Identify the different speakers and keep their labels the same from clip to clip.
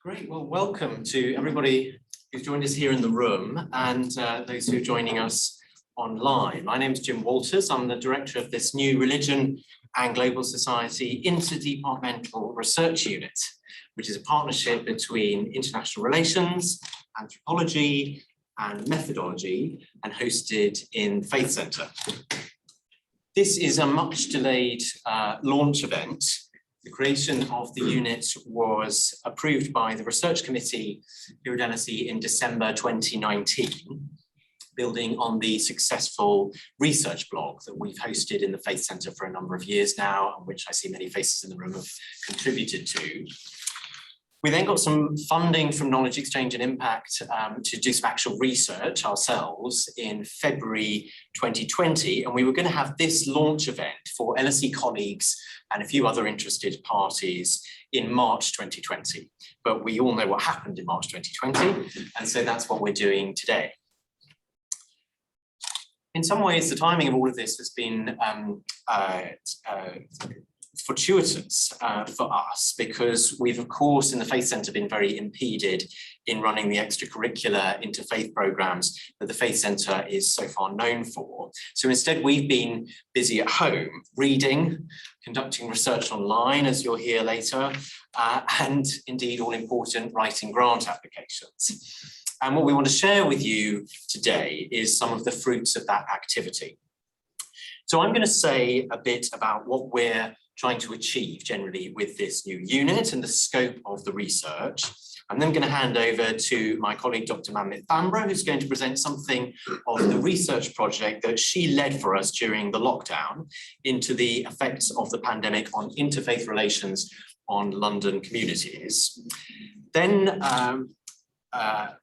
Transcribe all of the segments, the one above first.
Speaker 1: Great, well, welcome to everybody who's joined us here in the room and those who are joining us online. My name is Jim Walters. I'm the director of this new Religion and Global Society Interdepartmental Research Unit, which is a partnership between international relations, anthropology, and methodology, and hosted in Faith Centre. This is a much delayed launch event. The creation of the unit was approved by the Research Committee here at LSE in December 2019, building on the successful research blog that we've hosted in the Faith Centre for a number of years now, and which I see many faces in the room have contributed to. We then got some funding from Knowledge Exchange and Impact to do some actual research ourselves in February 2020, and we were going to have this launch event for LSE colleagues and a few other interested parties in March 2020. But we all know what happened in March 2020, and so that's what we're doing today. In some ways, the timing of all of this has been fortuitous for us, because we've, of course, in the Faith Centre been very impeded in running the extracurricular interfaith programmes that the Faith Centre is so far known for. So instead, we've been busy at home, reading, conducting research online, as you'll hear later, and indeed, all important, writing grant applications. And what we want to share with you today is some of the fruits of that activity. So I'm going to say a bit about what we're trying to achieve generally with this new unit and the scope of the research. I'm then going to hand over to my colleague, Dr. Manmit Bambra, who's going to present something of the research project that she led for us during the lockdown into the effects of the pandemic on interfaith relations on London communities. Then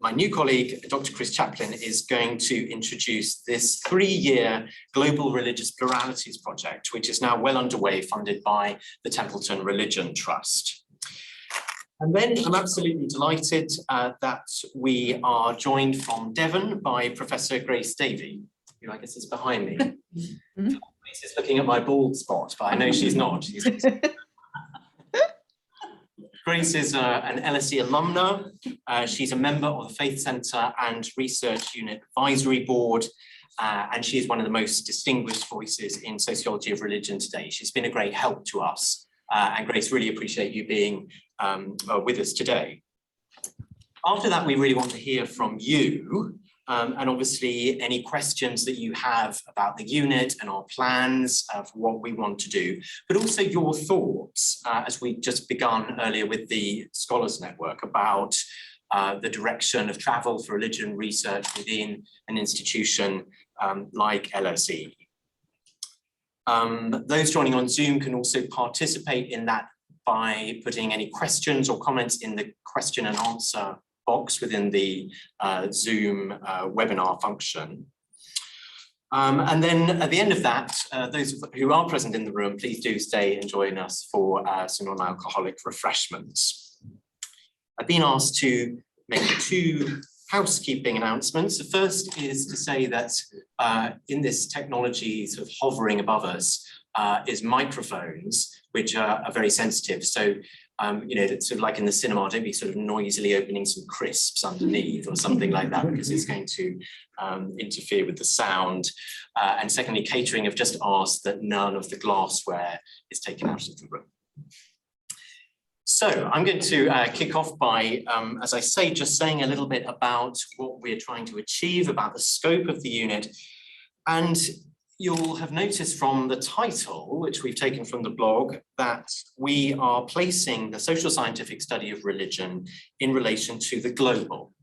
Speaker 1: my new colleague, Dr. Chaplain, is going to introduce this 3-year Global Religious Pluralities project, which is now well underway, funded by the Templeton Religion Trust. And then I'm absolutely delighted that we are joined from Devon by Professor Grace Davie, who I guess is behind me. Grace is looking at my bald spot, but I know she's not. Grace is an LSE alumna. She's a member of the Faith Centre and Research Unit Advisory Board, and she is one of the most distinguished voices in sociology of religion today. She's been a great help to us, and Grace, really appreciate you being with us today. After that, we really want to hear from you, and obviously any questions that you have about the unit and our plans for what we want to do, but also your thoughts, as we just begun earlier with the Scholars Network, about the direction of travel for religion research within an institution like LSE. Those joining on Zoom can also participate in that by putting any questions or comments in the question and answer box within the Zoom webinar function. And then at the end of that, those who are present in the room, please do stay and join us for some non-alcoholic refreshments. I've been asked to make 2 housekeeping announcements. The first is to say that in this technology sort of hovering above us is microphones, which are very sensitive. So you know, it's sort of like in the cinema, don't be sort of noisily opening some crisps underneath or something like that, because it's going to interfere with the sound. And secondly, catering have just asked that none of the glassware is taken out of the room. So I'm going to kick off by, as I say, just saying a little bit about what we're trying to achieve, about the scope of the unit. And you'll have noticed from the title, which we've taken from the blog, that we are placing the social scientific study of religion in relation to the global.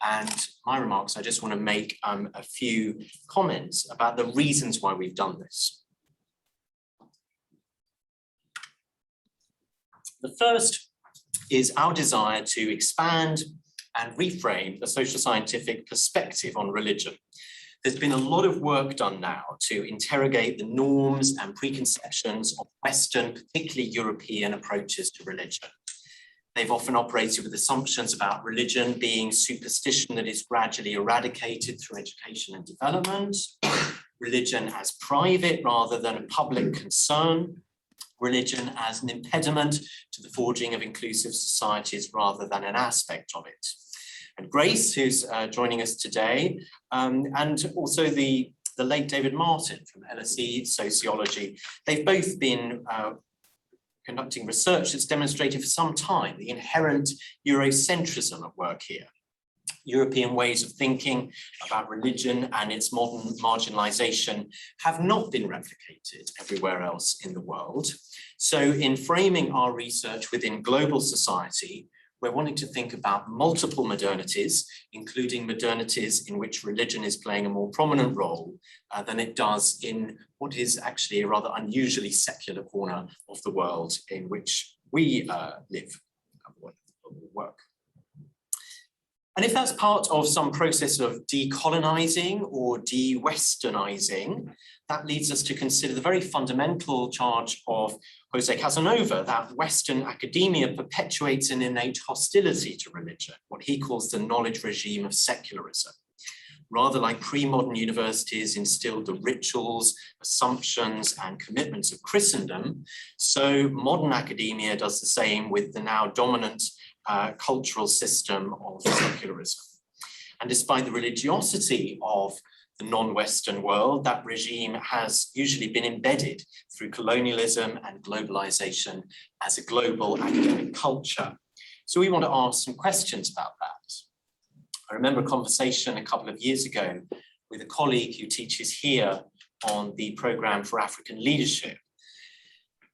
Speaker 1: And my remarks, I just want to make a few comments about the reasons why we've done this. The first is our desire to expand and reframe the social scientific perspective on religion. There's been a lot of work done now to interrogate the norms and preconceptions of Western, particularly European approaches to religion. They've often operated with assumptions about religion being superstition that is gradually eradicated through education and development, religion as private rather than a public concern, religion as an impediment to the forging of inclusive societies rather than an aspect of it. And Grace, who's joining us today, and also the late David Martin from LSE Sociology, they've both been conducting research that's demonstrated for some time the inherent Eurocentrism at work here. European ways of thinking about religion and its modern marginalization have not been replicated everywhere else in the world. So in framing our research within global society, we're wanting to think about multiple modernities, including modernities in which religion is playing a more prominent role than it does in what is actually a rather unusually secular corner of the world in which we live and work. And if that's part of some process of decolonizing or de-Westernizing, that leads us to consider the very fundamental charge of Jose Casanova that Western academia perpetuates an innate hostility to religion, what he calls the knowledge regime of secularism. Rather like pre-modern universities instilled the rituals, assumptions, and commitments of Christendom, so modern academia does the same with the now dominant cultural system of secularism. And despite the religiosity of the non-Western world, that regime has usually been embedded through colonialism and globalization as a global academic culture. So we want to ask some questions about that. I remember a conversation a couple of years ago with a colleague who teaches here on the program for African leadership.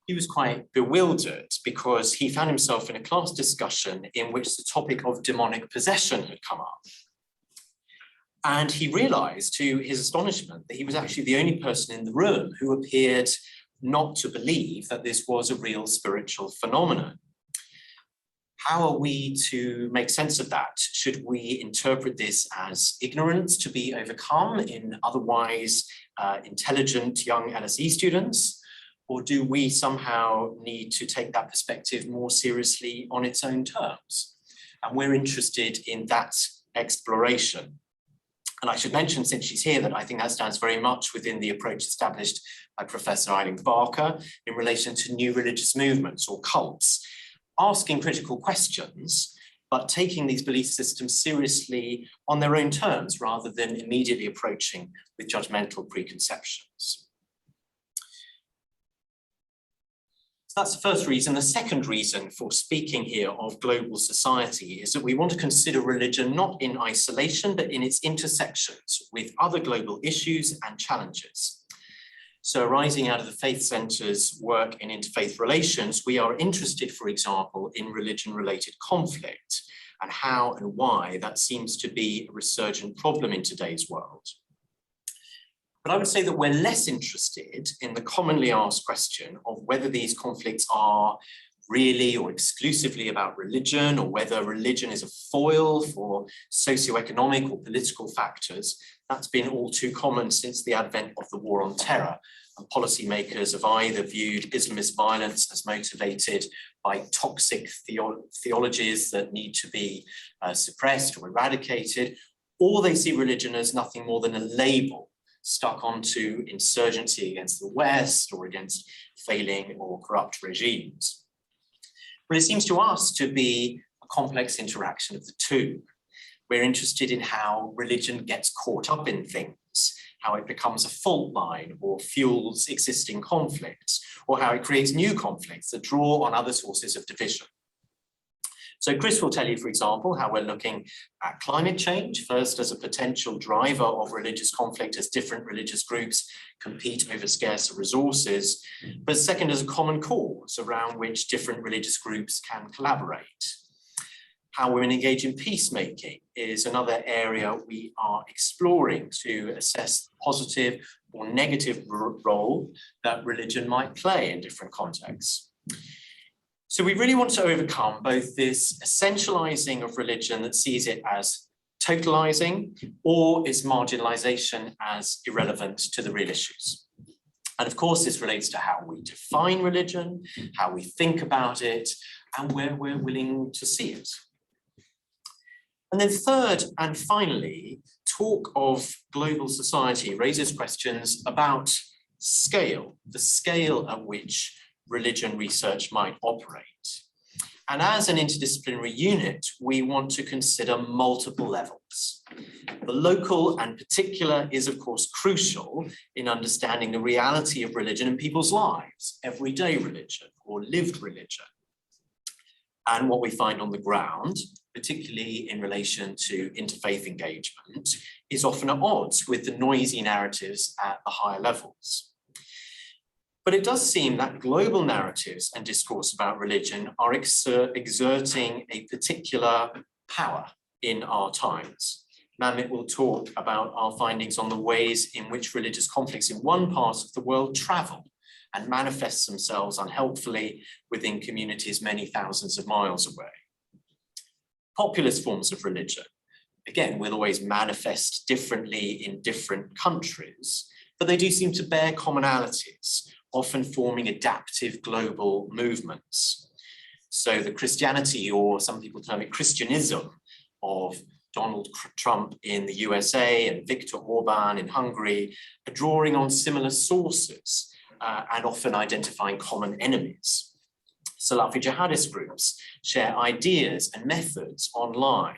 Speaker 1: He was quite bewildered because he found himself in a class discussion in which the topic of demonic possession had come up. And he realized, to his astonishment, that he was actually the only person in the room who appeared not to believe that this was a real spiritual phenomenon. How are we to make sense of that? Should we interpret this as ignorance to be overcome in otherwise intelligent young LSE students? Or do we somehow need to take that perspective more seriously on its own terms? And we're interested in that exploration. And I should mention, since she's here, that I think that stands very much within the approach established by Professor Eileen Barker in relation to new religious movements or cults, asking critical questions, but taking these belief systems seriously on their own terms rather than immediately approaching with judgmental preconceptions. So that's the first reason. The second reason for speaking here of global society is that we want to consider religion not in isolation, but in its intersections with other global issues and challenges. So arising out of the Faith Centre's work in interfaith relations, we are interested, for example, in religion-related conflict and how and why that seems to be a resurgent problem in today's world. But I would say that we're less interested in the commonly asked question of whether these conflicts are really or exclusively about religion, or whether religion is a foil for socioeconomic or political factors. That's been all too common since the advent of the war on terror. And policymakers have either viewed Islamist violence as motivated by toxic theologies that need to be suppressed or eradicated, or they see religion as nothing more than a label stuck onto insurgency against the West or against failing or corrupt regimes. But it seems to us to be a complex interaction of the two. We're interested in how religion gets caught up in things, how it becomes a fault line or fuels existing conflicts, or how it creates new conflicts that draw on other sources of division. So Chris will tell you, for example, how we're looking at climate change, first as a potential driver of religious conflict as different religious groups compete over scarcer resources, but second as a common cause around which different religious groups can collaborate. How women engage in peacemaking is another area we are exploring to assess the positive or negative role that religion might play in different contexts. So we really want to overcome both this essentializing of religion that sees it as totalizing, or its marginalization as irrelevant to the real issues. And of course, this relates to how we define religion, how we think about it, and where we're willing to see it. And then third and finally, talk of global society raises questions about scale, the scale at which religion research might operate. And as an interdisciplinary unit, we want to consider multiple levels. The local and particular is, of course, crucial in understanding the reality of religion in people's lives, everyday religion or lived religion. And what we find on the ground, particularly in relation to interfaith engagement, is often at odds with the noisy narratives at the higher levels. But it does seem that global narratives and discourse about religion are exerting a particular power in our times. Manmit will talk about our findings on the ways in which religious conflicts in one part of the world travel and manifest themselves unhelpfully within communities many thousands of miles away. Populist forms of religion, again, will always manifest differently in different countries, but they do seem to bear commonalities, often forming adaptive global movements. So the Christianity, or some people term it Christianism, of Donald Trump in the USA and Viktor Orban in Hungary are drawing on similar sources and often identifying common enemies. Salafi jihadist groups share ideas and methods online,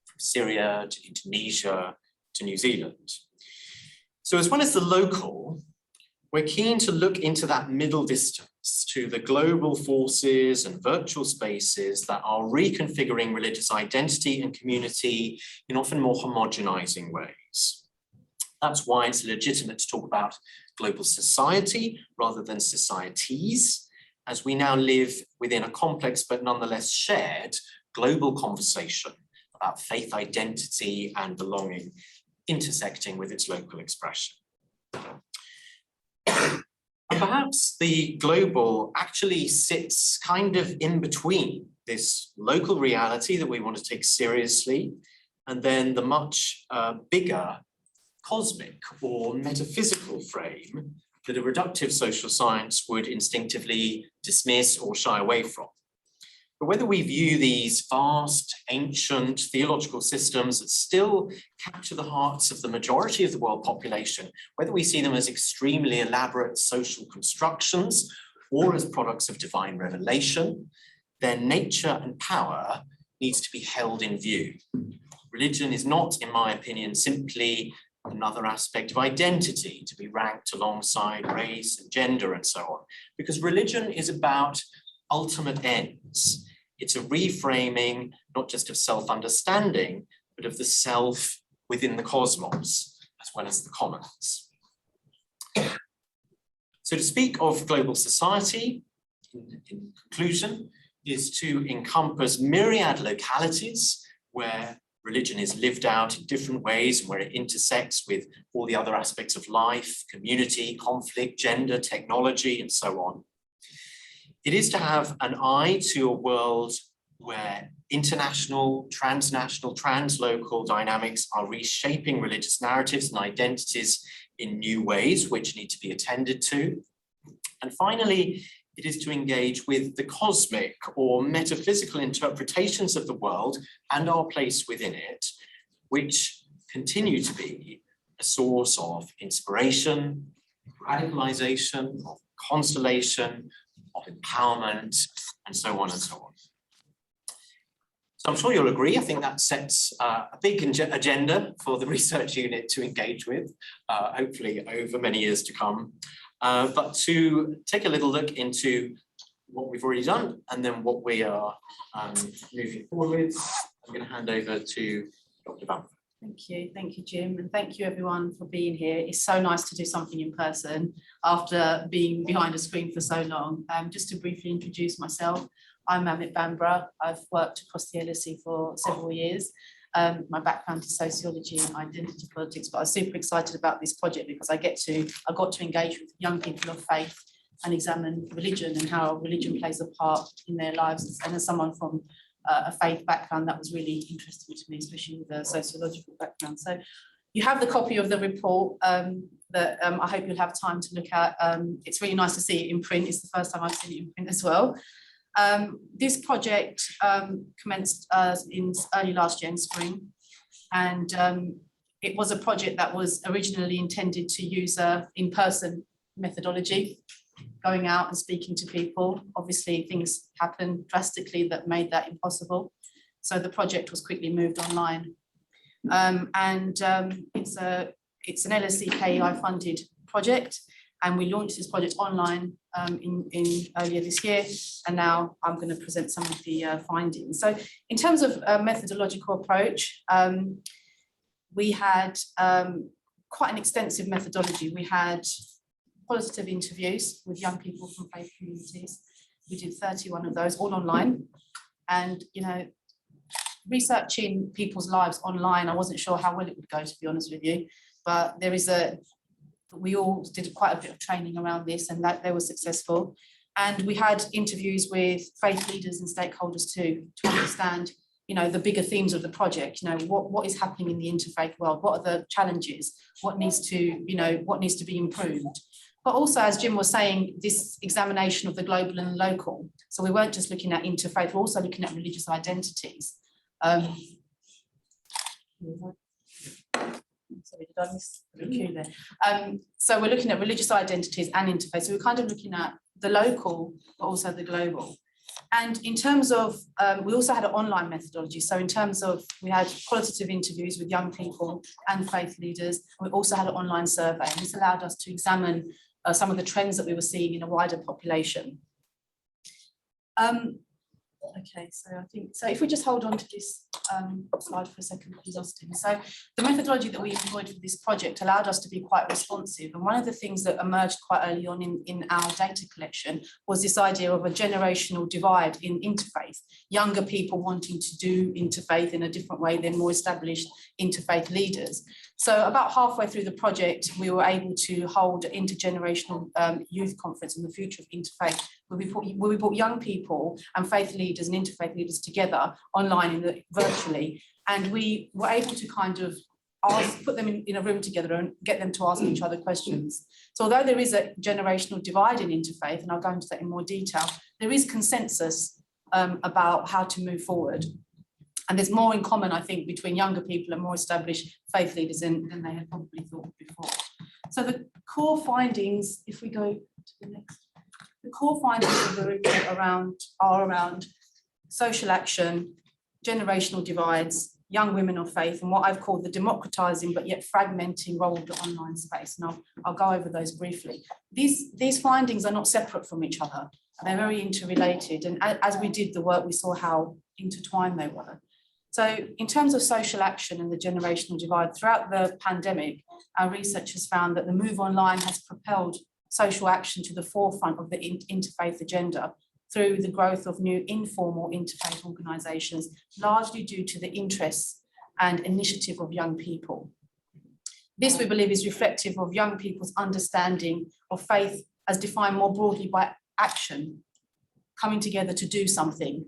Speaker 1: from Syria to Indonesia to New Zealand. So as well as the local, we're keen to look into that middle distance to the global forces and virtual spaces that are reconfiguring religious identity and community in often more homogenizing ways. That's why it's legitimate to talk about global society rather than societies, as we now live within a complex but nonetheless shared global conversation about faith identity and belonging, intersecting with its local expression. Perhaps the global actually sits kind of in between this local reality that we want to take seriously and then the much bigger cosmic or metaphysical frame that a reductive social science would instinctively dismiss or shy away from. But whether we view these vast, ancient theological systems that still capture the hearts of the majority of the world population, whether we see them as extremely elaborate social constructions or as products of divine revelation, their nature and power needs to be held in view. Religion is not, in my opinion, simply another aspect of identity to be ranked alongside race and gender and so on, because religion is about ultimate ends. It's a reframing, not just of self-understanding, but of the self within the cosmos, as well as the commons. So to speak of global society, in conclusion, is to encompass myriad localities where religion is lived out in different ways and where it intersects with all the other aspects of life, community, conflict, gender, technology, and so on. It is to have an eye to a world where international, transnational, translocal dynamics are reshaping religious narratives and identities in new ways, which need to be attended to. And finally, it is to engage with the cosmic or metaphysical interpretations of the world and our place within it, which continue to be a source of inspiration, radicalization, of constellation, of empowerment, and so on and so on. So I'm sure you'll agree, I think that sets a big agenda for the research unit to engage with, hopefully over many years to come. But to take a little look into what we've already done and then what we are moving forward with, I'm going to hand over to Dr. Bambra.
Speaker 2: Thank you, Jim, and thank you everyone for being here. It's so nice to do something in person after being behind a screen for so long. Just to briefly introduce myself, I'm Amit Bambra. I've worked across the LSE for several years. My background is sociology and identity politics, but I was super excited about this project because I got to engage with young people of faith and examine religion and how religion plays a part in their lives. And as someone from a faith background, that was really interesting to me, especially with a sociological background. So you have the copy of the report that I hope you'll have time to look at. It's really nice to see it in print. It's the first time I've seen it in print as well. This project commenced in early last year in spring, and it was a project that was originally intended to use a in-person methodology. going out and speaking to people. Obviously, things happened drastically that made that impossible. So the project was quickly moved online. It's an LSE KEI funded project, and we launched this project online in earlier this year, and now I'm going to present some of the findings. So in terms of methodological approach, we had quite an extensive methodology. We had qualitative interviews with young people from faith communities. We did 31 of those, all online. And, you know, researching people's lives online, I wasn't sure how well it would go, to be honest with you, but we all did quite a bit of training around this, and that they were successful. And we had interviews with faith leaders and stakeholders too, to understand, you know, the bigger themes of the project. You know, what is happening in the interfaith world? What are the challenges? What needs to be improved? But also, as Jim was saying, this examination of the global and local. So we weren't just looking at interfaith, we're also looking at religious identities. Sorry, did I miss the cue there? So we're looking at religious identities and interfaith. So we're kind of looking at the local, but also the global. And in terms of, we also had an online methodology. So in terms of, we had qualitative interviews with young people and faith leaders. And we also had an online survey. And this allowed us to examine some of the trends that we were seeing in a wider population. Okay, so I think, so if we just hold on to this slide for a second, please, Austin. So the methodology that we employed for this project allowed us to be quite responsive. And one of the things that emerged quite early on in our data collection was this idea of a generational divide in interfaith. Younger people wanting to do interfaith in a different way than more established interfaith leaders. So about halfway through the project, we were able to hold an intergenerational youth conference on the future of interfaith, where we brought young people and faith leaders and interfaith leaders together online virtually, and we were able to kind of put them in a room together and get them to ask each other questions. So although there is a generational divide in interfaith, and I'll go into that in more detail, there is consensus about how to move forward. And there's more in common, I think, between younger people and more established faith leaders than they had probably thought before. So the core findings, if we go to the next, the core findings of the report are around social action, generational divides, young women of faith, and what I've called the democratizing but yet fragmenting role of the online space. And I'll go over those briefly. These findings are not separate from each other. They're very interrelated. And as we did the work, we saw how intertwined they were. So in terms of social action and the generational divide, throughout the pandemic, our research has found that the move online has propelled social action to the forefront of the interfaith agenda through the growth of new informal interfaith organisations, largely due to the interests and initiative of young people. This, we believe, is reflective of young people's understanding of faith as defined more broadly by action, coming together to do something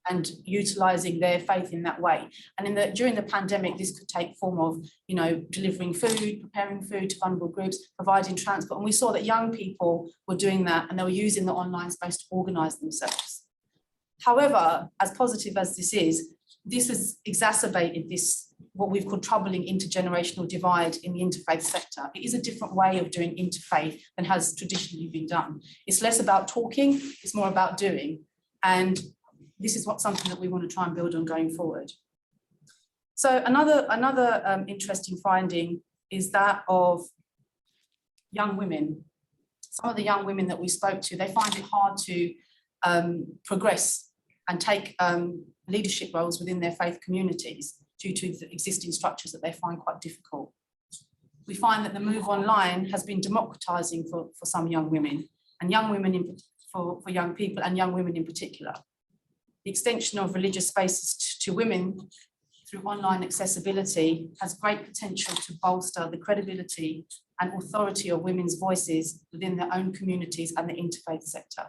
Speaker 2: and utilising their faith in that way. And during the pandemic, this could take form of, you know, delivering food, preparing food to vulnerable groups, providing transport. And we saw that young people were doing that, and they were using the online space to organise themselves. However, as positive as this has exacerbated this, what we've called troubling intergenerational divide in the interfaith sector. It is a different way of doing interfaith than has traditionally been done. It's less about talking, it's more about doing. And this is something that we want to try and build on going forward. So another interesting finding is that of young women. Some of the young women that we spoke to, they find it hard to progress and take leadership roles within their faith communities due to the existing structures that they find quite difficult. We find that the move online has been democratizing for some young women, and young women for young people, and young women in particular. The extension of religious spaces to women through online accessibility has great potential to bolster the credibility and authority of women's voices within their own communities and the interfaith sector.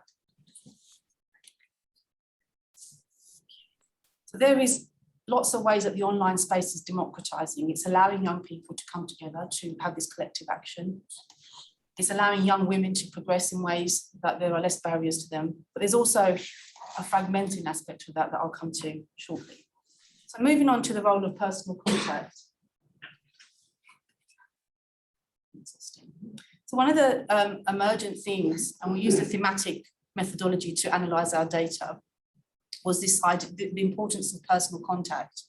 Speaker 2: So there is lots of ways that the online space is democratizing. It's allowing young people to come together to have this collective action. It's allowing young women to progress in ways that there are less barriers to them. But there's also a fragmenting aspect of that I'll come to shortly. So moving on to the role of personal contact. So one of the emergent themes, and we used a thematic methodology to analyse our data, was this idea, the importance of personal contact.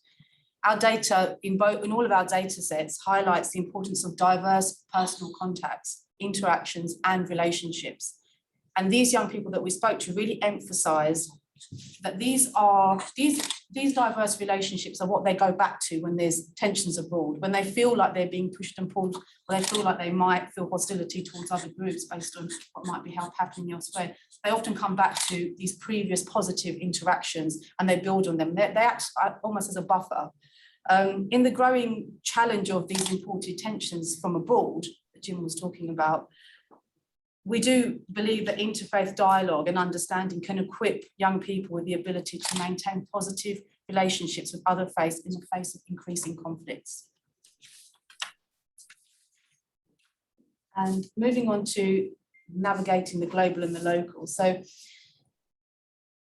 Speaker 2: Our data, in all of our data sets, highlights the importance of diverse personal contacts, interactions, and relationships. And these young people that we spoke to really emphasise that these diverse relationships are what they go back to when there's tensions abroad, when they feel like they're being pushed and pulled, or they feel like they might feel hostility towards other groups based on what might be happening elsewhere. They often come back to these previous positive interactions and they build on them. They act almost as a buffer. In the growing challenge of these imported tensions from abroad that Jim was talking about, we do believe that interfaith dialogue and understanding can equip young people with the ability to maintain positive relationships with other faiths in the face of increasing conflicts. And moving on to navigating the global and the local. So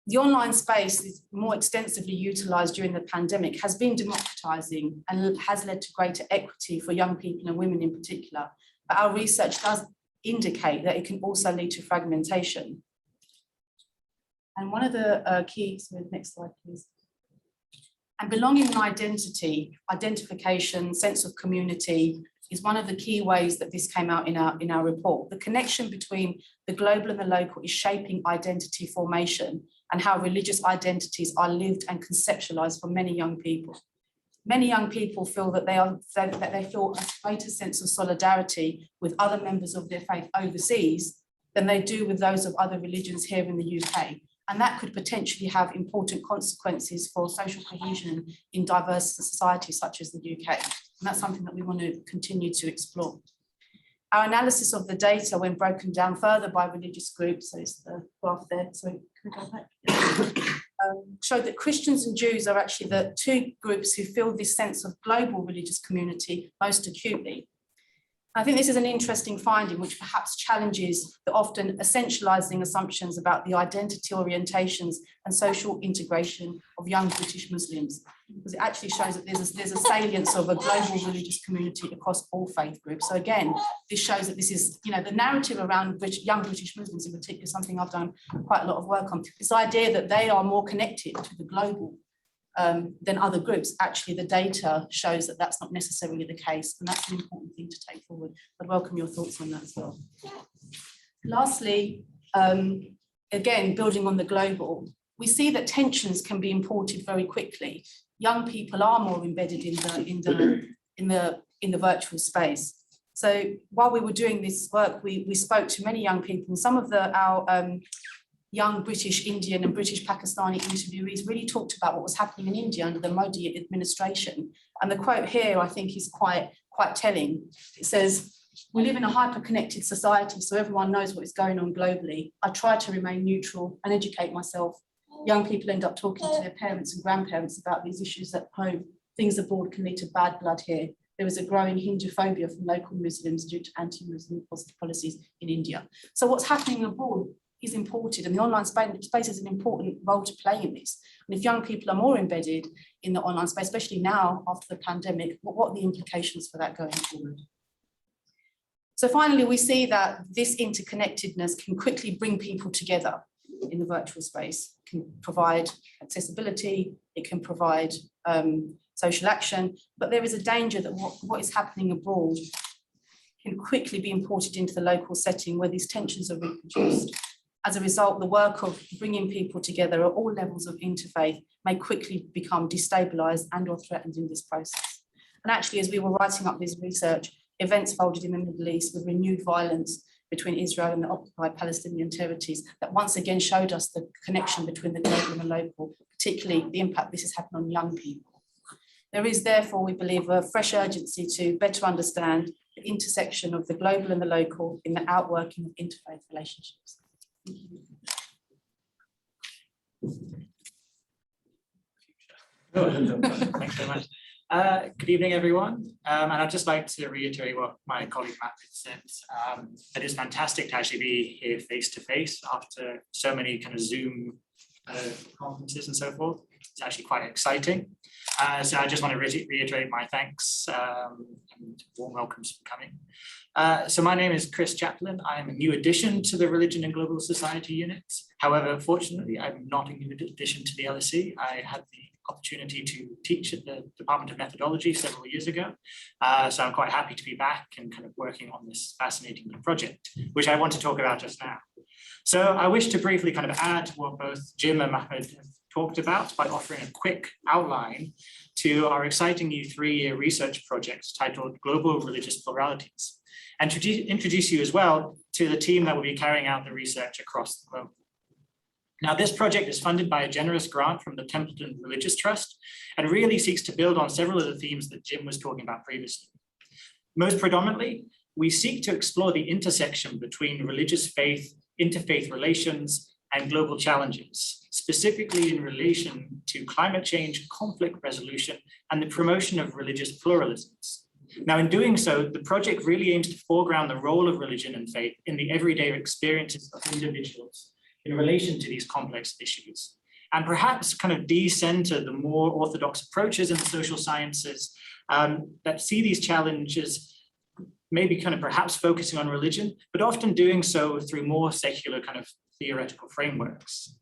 Speaker 2: the online space is more extensively utilised during the pandemic, has been democratising and has led to greater equity for young people and women in particular. But our research does indicate that it can also lead to fragmentation. And one of the next slide, please. And belonging and identity, identification, sense of community is one of the key ways that this came out in our report. The connection between the global and the local is shaping identity formation and how religious identities are lived and conceptualized for many young people. Many young people feel that they feel a greater sense of solidarity with other members of their faith overseas than they do with those of other religions here in the UK. And that could potentially have important consequences for social cohesion in diverse societies such as the UK. And that's something that we want to continue to explore. Our analysis of the data, when broken down further by religious groups, so it's the graph there, so can we go back? Showed that Christians and Jews are actually the two groups who feel this sense of global religious community most acutely. I think this is an interesting finding which perhaps challenges the often essentialising assumptions about the identity orientations and social integration of young British Muslims, because it actually shows that there's a salience of a global religious community across all faith groups. So again, this shows that this is, the narrative around young British Muslims in particular, something I've done quite a lot of work on. This idea that they are more connected to the global than other groups. Actually, the data shows that that's not necessarily the case, and that's an important thing to take forward. I'd welcome your thoughts on that as well. Lastly, again, building on the global, we see that tensions can be imported very quickly. Young people are more embedded in the virtual space. So while we were doing this work, we spoke to many young people, and some of our young British, Indian and British Pakistani interviewees really talked about what was happening in India under the Modi administration. And the quote here, I think, is quite telling. It says, "We live in a hyper-connected society, so everyone knows what is going on globally. I try to remain neutral and educate myself. Young people end up talking to their parents and grandparents about these issues at home. Things abroad can lead to bad blood here. There is a growing Hindu-phobia from local Muslims due to anti-Muslim policies in India." So what's happening abroad is imported, and the online space is an important role to play in this. And if young people are more embedded in the online space, especially now after the pandemic, what are the implications for that going forward? So finally, we see that this interconnectedness can quickly bring people together in the virtual space. It can provide accessibility, it can provide social action, but there is a danger that what is happening abroad can quickly be imported into the local setting where these tensions are reproduced. As a result, the work of bringing people together at all levels of interfaith may quickly become destabilised and or threatened in this process. And actually, as we were writing up this research, events folded in the Middle East with renewed violence between Israel and the occupied Palestinian territories that once again showed us the connection between the global and the local, particularly the impact this has had on young people. There is therefore, we believe, a fresh urgency to better understand the intersection of the global and the local in the outworking of interfaith relationships.
Speaker 3: Thanks very much. Good evening, everyone. And I'd just like to reiterate what my colleague Manmit said. That it's fantastic to actually be here face to face after so many kind of Zoom conferences and so forth. It's actually quite exciting. So I just want to reiterate my thanks and warm welcomes for coming. So my name is Chaplain. I am a new addition to the Religion and Global Society unit. However, fortunately, I'm not a new addition to the LSE. I had the opportunity to teach at the Department of Methodology several years ago. So I'm quite happy to be back and kind of working on this fascinating new project, which I want to talk about just now. So I wish to briefly kind of add to what both Jim and Manmit have talked about by offering a quick outline to our exciting new 3-year research project titled Global Religious Pluralities, and to introduce you as well to the team that will be carrying out the research across the globe. Now, this project is funded by a generous grant from the Templeton Religious Trust and really seeks to build on several of the themes that Jim was talking about previously. Most predominantly, we seek to explore the intersection between religious faith, interfaith relations, and global challenges, specifically in relation to climate change, conflict resolution, and the promotion of religious pluralisms. Now, in doing so, the project really aims to foreground the role of religion and faith in the everyday experiences of individuals in relation to these complex issues, and perhaps kind of de-center the more orthodox approaches in the social sciences that see these challenges maybe kind of perhaps focusing on religion, but often doing so through more secular kind of theoretical frameworks.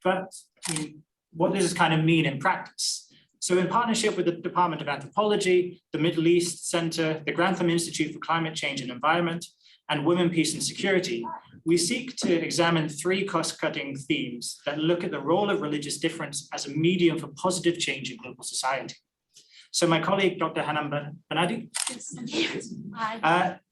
Speaker 3: But I mean, what does this kind of mean in practice? So in partnership with the Department of Anthropology, the Middle East Center, the Grantham Institute for Climate Change and Environment, and Women, Peace and Security, we seek to examine 3 cost-cutting themes that look at the role of religious difference as a medium for positive change in global society. So my colleague, Dr. Hanam Banadi,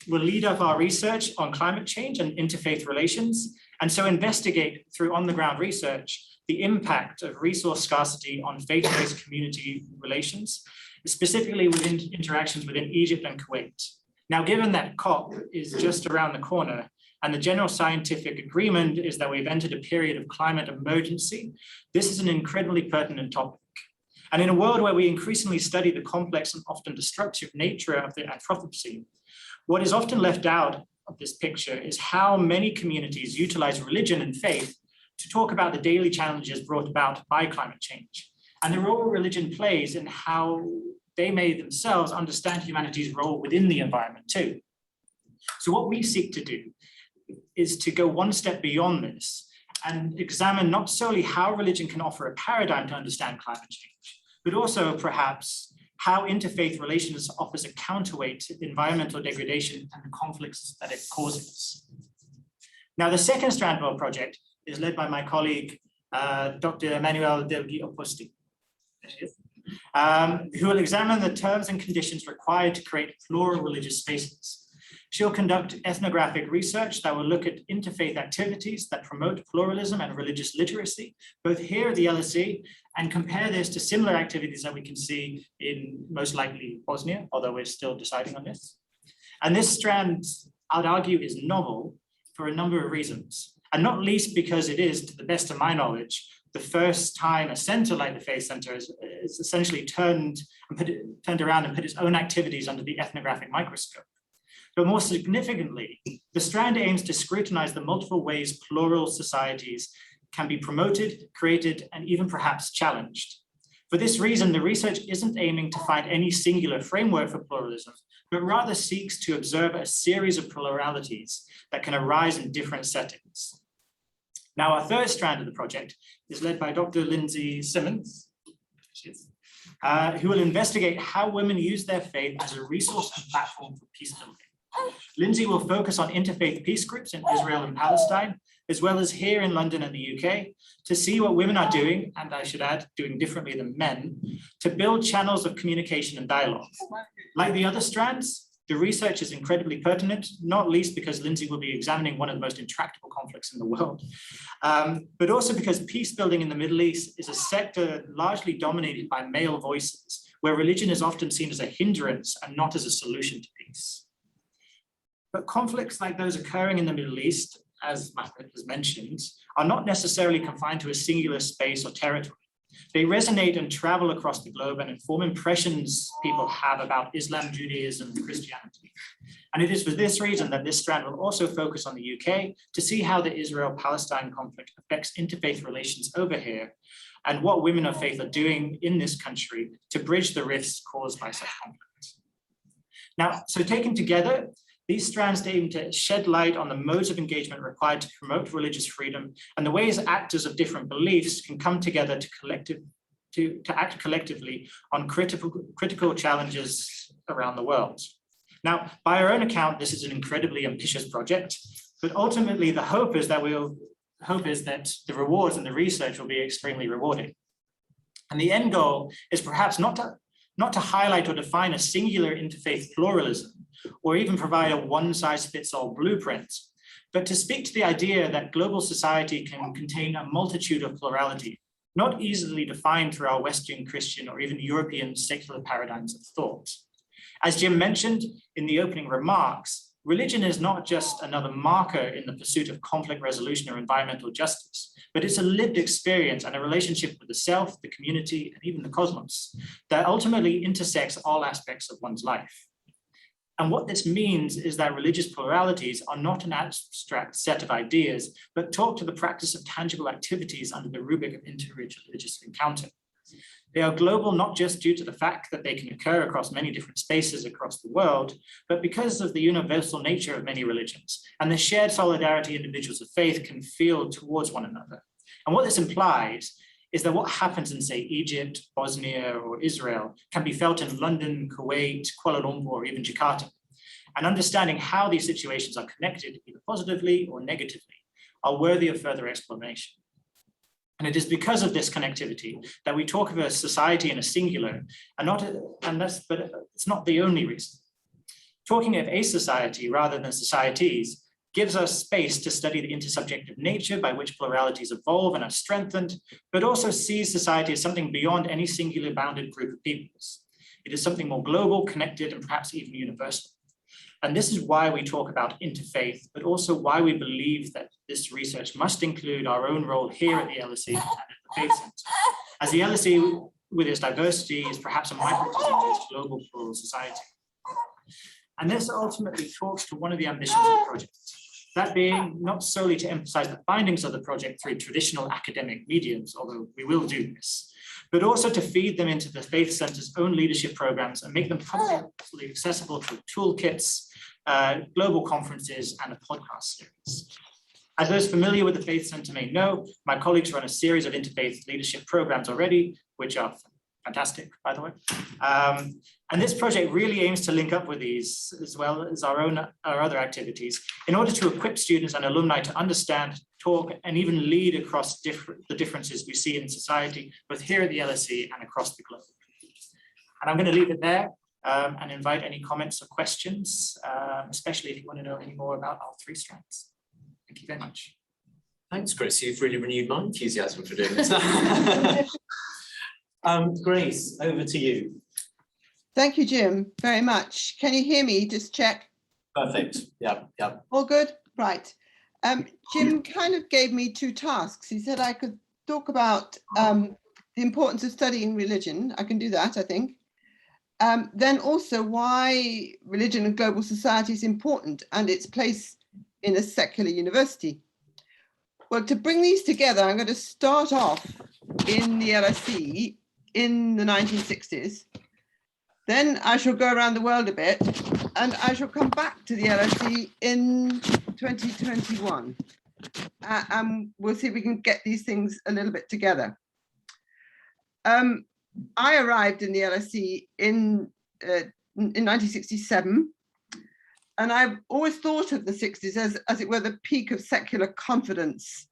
Speaker 3: will lead up our research on climate change and interfaith relations, and so investigate through on-the-ground research the impact of resource scarcity on faith-based community relations, specifically within interactions within Egypt and Kuwait. Now, given that COP is just around the corner, and the general scientific agreement is that we've entered a period of climate emergency, this is an incredibly pertinent topic. And in a world where we increasingly study the complex and often destructive nature of the Anthropology, what is often left out of this picture is how many communities utilize religion and faith to talk about the daily challenges brought about by climate change, and the role religion plays in how they may themselves understand humanity's role within the environment too. So what we seek to do is to go one step beyond this and examine not solely how religion can offer a paradigm to understand climate change, but also perhaps how interfaith relations offers a counterweight to environmental degradation and the conflicts that it causes. Now, the second strand of our project is led by my colleague, Dr. Emmanuel Delgi Oposti, who will examine the terms and conditions required to create plural religious spaces. She'll conduct ethnographic research that will look at interfaith activities that promote pluralism and religious literacy, both here at the LSE, and compare this to similar activities that we can see in most likely Bosnia, although we're still deciding on this. And this strand, I'd argue, is novel for a number of reasons, and not least because it is, to the best of my knowledge, the first time a center like the Faith Center is essentially turned around and put its own activities under the ethnographic microscope. But more significantly, the strand aims to scrutinize the multiple ways plural societies can be promoted, created, and even perhaps challenged. For this reason, the research isn't aiming to find any singular framework for pluralism, but rather seeks to observe a series of pluralities that can arise in different settings. Now, our third strand of the project is led by Dr. Lindsay Simmons, who will investigate how women use their faith as a resource and platform for peace building. Lindsay will focus on interfaith peace groups in Israel and Palestine, as well as here in London and the UK, to see what women are doing, and I should add, doing differently than men, to build channels of communication and dialogue. Like the other strands, the research is incredibly pertinent, not least because Lindsay will be examining one of the most intractable conflicts in the world, but also because peace building in the Middle East is a sector largely dominated by male voices, where religion is often seen as a hindrance and not as a solution to peace. But conflicts like those occurring in the Middle East, as Manmit has mentioned, are not necessarily confined to a singular space or territory. They resonate and travel across the globe and inform impressions people have about Islam, Judaism, and Christianity. And it is for this reason that this strand will also focus on the UK to see how the Israel-Palestine conflict affects interfaith relations over here and what women of faith are doing in this country to bridge the rifts caused by such conflicts. Now, so taken together, these strands aim to shed light on the modes of engagement required to promote religious freedom and the ways actors of different beliefs can come together to act collectively on critical challenges around the world. Now, by our own account, this is an incredibly ambitious project, but ultimately the hope is that the rewards and the research will be extremely rewarding. And the end goal is perhaps not to highlight or define a singular interfaith pluralism, or even provide a one-size-fits-all blueprint, but to speak to the idea that global society can contain a multitude of plurality, not easily defined through our Western Christian or even European secular paradigms of thought. As Jim mentioned in the opening remarks, religion is not just another marker in the pursuit of conflict resolution or environmental justice, but it's a lived experience and a relationship with the self, the community, and even the cosmos that ultimately intersects all aspects of one's life. And what this means is that religious pluralities are not an abstract set of ideas, but talk to the practice of tangible activities under the rubric of interreligious encounter. They are global not just due to the fact that they can occur across many different spaces across the world, but because of the universal nature of many religions and the shared solidarity individuals of faith can feel towards one another. And what this implies is that what happens in, say, Egypt, Bosnia, or Israel can be felt in London, Kuwait, Kuala Lumpur, or even Jakarta. And understanding how these situations are connected, either positively or negatively, are worthy of further explanation. And it is because of this connectivity that we talk of a society in a singular, but it's not the only reason. Talking of a society rather than societies gives us space to study the intersubjective nature by which pluralities evolve and are strengthened, but also sees society as something beyond any singular bounded group of peoples. It is something more global, connected, and perhaps even universal. And this is why we talk about interfaith, but also why we believe that this research must include our own role here at the LSE and at the Faith Centre, as the LSE, with its diversity, is perhaps a microcosm of this global plural society. And this ultimately talks to one of the ambitions of the project, that being not solely to emphasize the findings of the project through traditional academic mediums, although we will do this, but also to feed them into the Faith Centre's own leadership programs and make them publicly accessible through toolkits, global conferences, and a podcast series. As those familiar with the Faith Centre may know, my colleagues run a series of interfaith leadership programs already, which are fantastic, by the way. And this project really aims to link up with these, as well as our other activities, in order to equip students and alumni to understand, talk, and even lead across the differences we see in society, both here at the LSE and across the globe. And I'm going to leave it there and invite any comments or questions, especially if you want to know any more about our three strands. Thank you very much.
Speaker 1: Thanks, Chris. You've really renewed my enthusiasm for doing this. Grace, over to you.
Speaker 4: Thank you, Jim, very much. Can you hear me? Just check.
Speaker 1: Perfect. Yeah.
Speaker 4: All good? Right. Jim kind of gave me two tasks. He said I could talk about the importance of studying religion. I can do that, I think. Then also why religion and global society is important and its place in a secular university. Well, to bring these together, I'm going to start off in the LSE in the 1960s. Then I shall go around the world a bit, and I shall come back to the LSE in 2021. And we'll see if we can get these things a little bit together. I arrived in the LSE in 1967, and I've always thought of the 60s as it were the peak of secular confidence.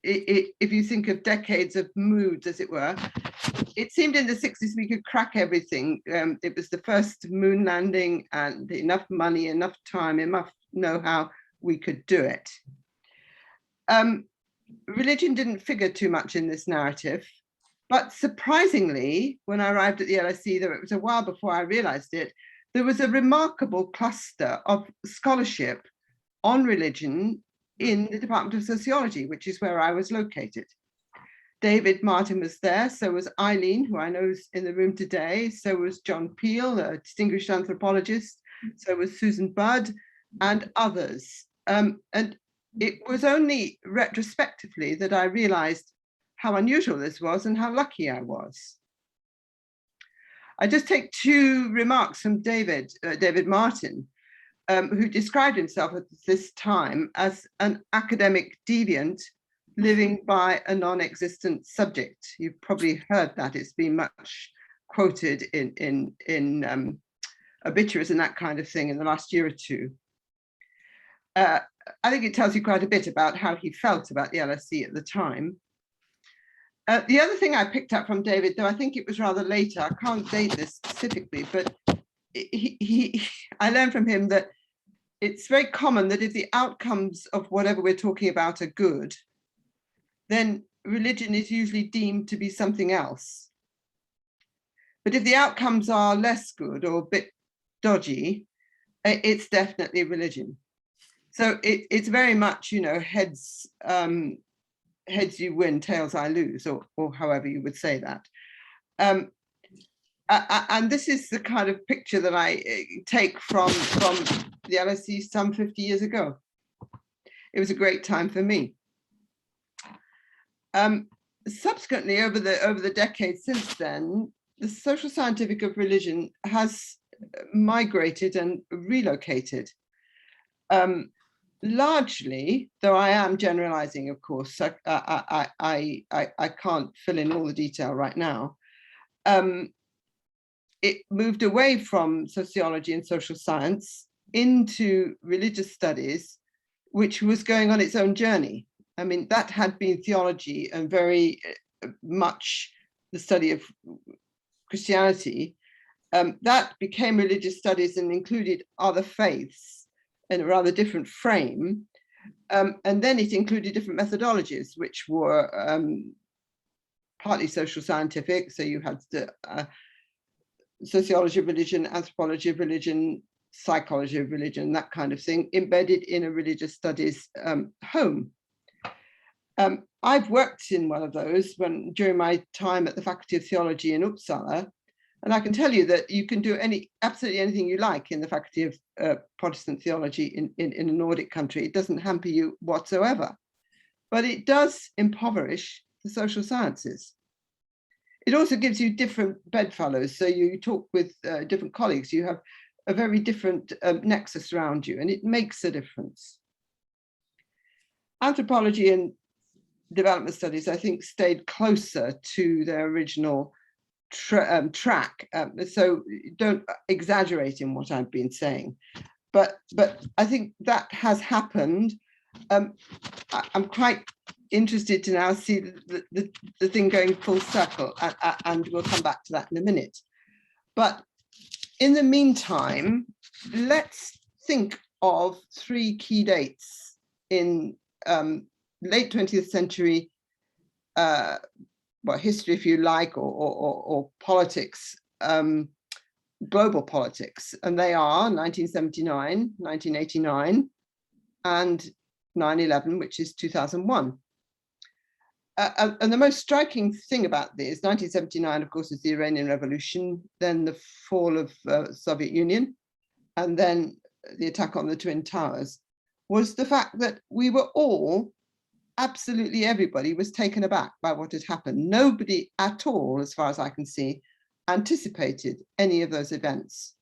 Speaker 4: If you think of decades of moods, as it were, it seemed in the 60s we could crack everything. It was the first moon landing, and enough money, enough time, enough know-how, we could do it. Religion didn't figure too much in this narrative, but surprisingly, when I arrived at the LSE, though it was a while before I realized it, there was a remarkable cluster of scholarship on religion in the Department of Sociology, which is where I was located. David Martin was there, so was Eileen, who I know is in the room today, so was John Peel, a distinguished anthropologist, so was Susan Budd, and others. And it was only retrospectively that I realized how unusual this was and how lucky I was. I just take two remarks from David Martin, who described himself at this time as an academic deviant living by a non-existent subject. You've probably heard that. It's been much quoted in obituaries and that kind of thing in the last year or two. I think it tells you quite a bit about how he felt about the LSE at the time. The other thing I picked up from David, though I think it was rather later, I can't date this specifically, but I learned from him that it's very common that if the outcomes of whatever we're talking about are good, then religion is usually deemed to be something else. But if the outcomes are less good or a bit dodgy, it's definitely religion. So it's very much, you know, heads you win, tails I lose, or however you would say that. And this is the kind of picture that I take from the LSE some 50 years ago. It was a great time for me. Subsequently, over the decades since then, the social scientific of religion has migrated and relocated. Largely, though I am generalizing, of course, I can't fill in all the detail right now. It moved away from sociology and social science into religious studies, which was going on its own journey. I mean, that had been theology and very much the study of Christianity. That became religious studies and included other faiths in a rather different frame. And then it included different methodologies, which were partly social scientific. So you had the sociology of religion, anthropology of religion, psychology of religion, that kind of thing, embedded in a religious studies home. I've worked in one of those during my time at the Faculty of Theology in Uppsala, and I can tell you that you can do absolutely anything you like in the Faculty of Protestant Theology in a Nordic country. It doesn't hamper you whatsoever, but it does impoverish the social sciences. It also gives you different bedfellows, so you talk with different colleagues, you have a very different nexus around you, and it makes a difference. Anthropology and development studies, I think, stayed closer to their original track. So don't exaggerate in what I've been saying, but I think that has happened. I'm quite interested to now see the thing going full circle, and we'll come back to that in a minute. But in the meantime, let's think of three key dates in late 20th century, well, history, if you like, or politics, global politics. And they are 1979, 1989, and 9/11, which is 2001. And the most striking thing about this, 1979, of course, is the Iranian Revolution, then the fall of the Soviet Union, and then the attack on the Twin Towers, was the fact that we were all, absolutely everybody, was taken aback by what had happened. Nobody at all, as far as I can see, anticipated any of those events.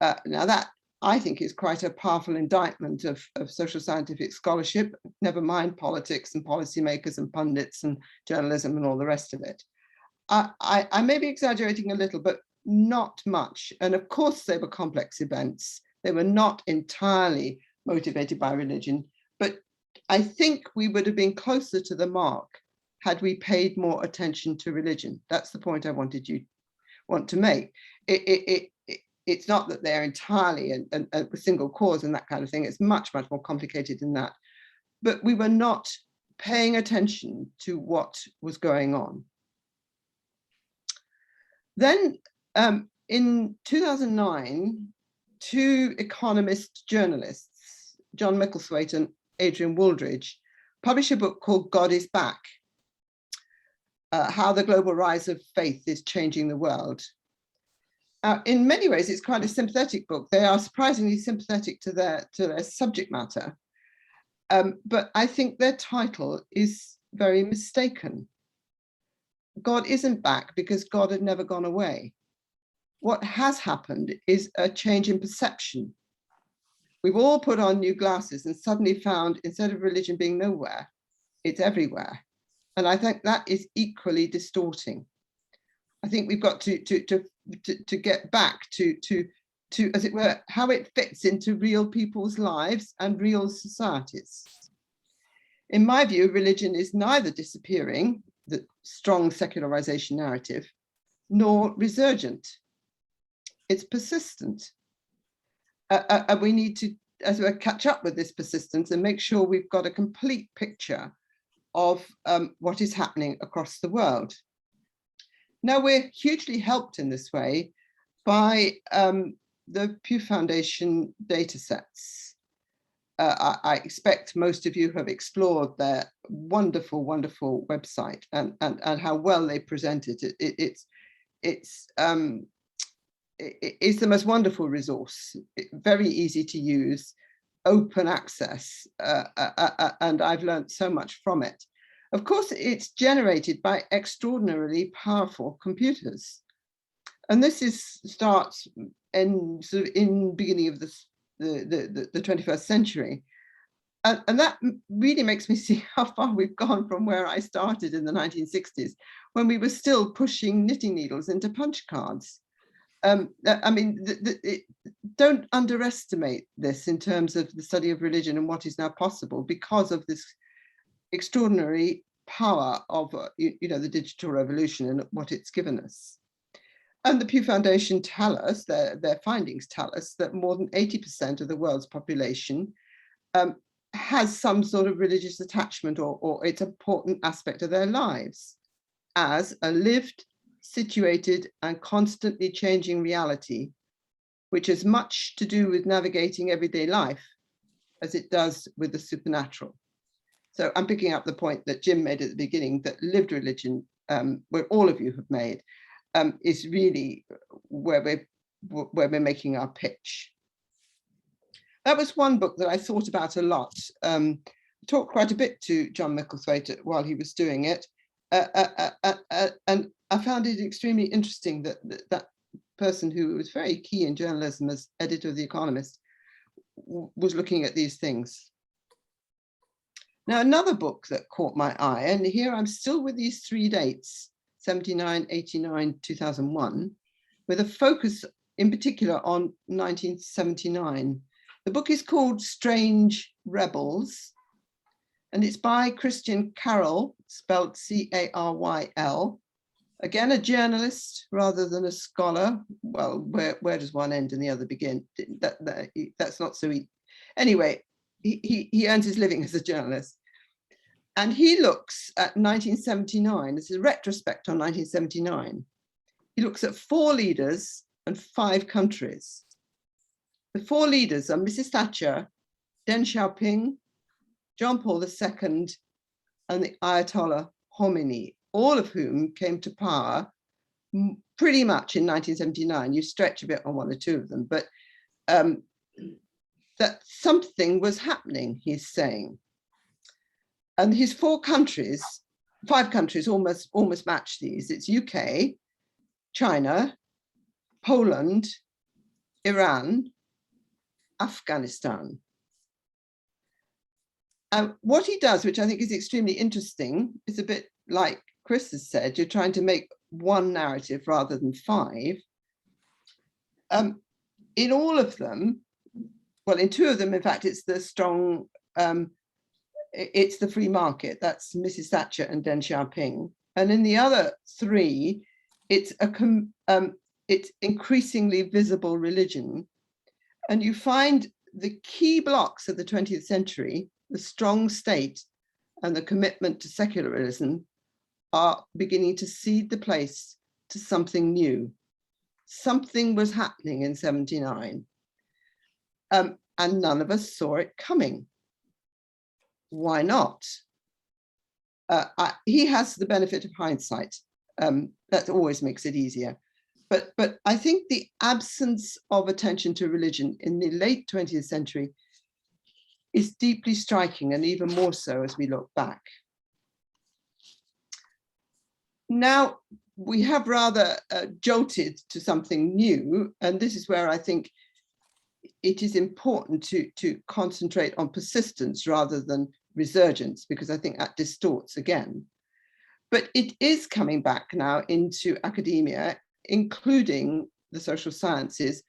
Speaker 4: Now that, I think, is quite a powerful indictment of social scientific scholarship, never mind politics and policymakers and pundits and journalism and all the rest of it. I may be exaggerating a little, but not much. And of course, they were complex events. They were not entirely motivated by religion, but I think we would have been closer to the mark had we paid more attention to religion. That's the point I want to make. It's not that they're entirely a single cause and that kind of thing. It's much, much more complicated than that. But we were not paying attention to what was going on. Then in 2009, two economist journalists, John Micklethwaite and Adrian Wooldridge, published a book called God is Back. how the global rise of faith is changing the world. In many ways, it's quite a sympathetic book. They are surprisingly sympathetic to their subject matter. But I think their title is very mistaken. God isn't back because God had never gone away. What has happened is a change in perception. We've all put on new glasses and suddenly found, instead of religion being nowhere, it's everywhere. And I think that is equally distorting. I think we've got to get back to, as it were, how it fits into real people's lives and real societies. In my view, religion is neither disappearing, the strong secularization narrative, nor resurgent. It's persistent. And we need to, as it were, catch up with this persistence and make sure we've got a complete picture of what is happening across the world. Now, we're hugely helped in this way by the Pew Foundation data sets. I expect most of you have explored their wonderful, wonderful website and how well they present it. It's the most wonderful resource, very easy to use, open access, and I've learned so much from it. Of course, it's generated by extraordinarily powerful computers. And this starts in beginning of the 21st century. And that really makes me see how far we've gone from where I started in the 1960s, when we were still pushing knitting needles into punch cards. I mean, don't underestimate this in terms of the study of religion and what is now possible because of this extraordinary power of the digital revolution and what it's given us. And the Pew Foundation tell us, their findings tell us, that more than 80% of the world's population has some sort of religious attachment or it's an important aspect of their lives as a lived, situated and constantly changing reality, which has much to do with navigating everyday life as it does with the supernatural. So I'm picking up the point that Jim made at the beginning, that lived religion, where all of you have made, is really where we're making our pitch. That was one book that I thought about a lot. I talked quite a bit to John Micklethwaite while he was doing it. And I found it extremely interesting that that person who was very key in journalism as editor of The Economist was looking at these things. Now, another book that caught my eye, and here I'm still with these three dates, 79, 89, 2001, with a focus in particular on 1979. The book is called Strange Rebels, and it's by Christian Caryl, spelled C-A-R-Y-L. Again, a journalist rather than a scholar. Well, where does one end and the other begin? That's not so easy. Anyway, he earns his living as a journalist. And he looks at 1979, this is a retrospect on 1979. He looks at 4 leaders and 5 countries. The 4 leaders are Mrs. Thatcher, Deng Xiaoping, John Paul II, and the Ayatollah Khomeini, all of whom came to power pretty much in 1979. You stretch a bit on 1 or 2 of them, but that something was happening, he's saying. And his 5 countries almost match these. It's UK, China, Poland, Iran, Afghanistan. What he does, which I think is extremely interesting, is a bit like Chris has said, you're trying to make one narrative rather than 5. In all of them, well, in 2 of them, in fact, it's the strong, it's the free market. That's Mrs. Thatcher and Deng Xiaoping. And in the other 3, it's increasingly visible religion. And you find the key blocks of the 20th century, the strong state and the commitment to secularism, are beginning to cede the place to something new. Something was happening in 79, and none of us saw it coming. Why not? he has the benefit of hindsight. That always makes it easier. But I think the absence of attention to religion in the late 20th century is deeply striking, and even more so as we look back. Now we have rather jolted to something new, and this is where I think it is important to concentrate on persistence rather than resurgence, because I think that distorts again. But it is coming back now into academia, including the social sciences.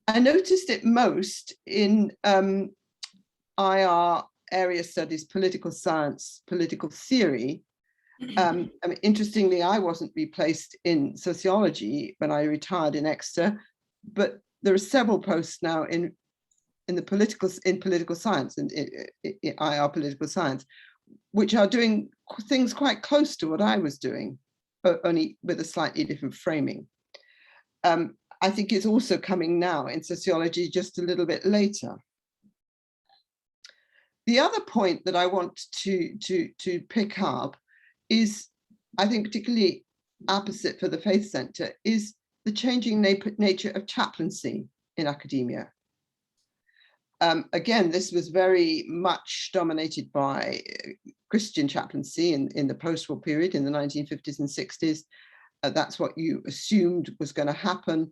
Speaker 4: I noticed it most in IR area studies, political science, political theory. I mean, interestingly, I wasn't replaced in sociology when I retired in Exeter, but there are several posts now in political science and in IR political science, which are doing things quite close to what I was doing, but only with a slightly different framing. I think it's also coming now in sociology just a little bit later. The other point that I want to pick up is, I think particularly opposite for the Faith Centre, is the changing nature of chaplaincy in academia. Again, this was very much dominated by Christian chaplaincy in the post-war period in the 1950s and 60s. That's what you assumed was going to happen.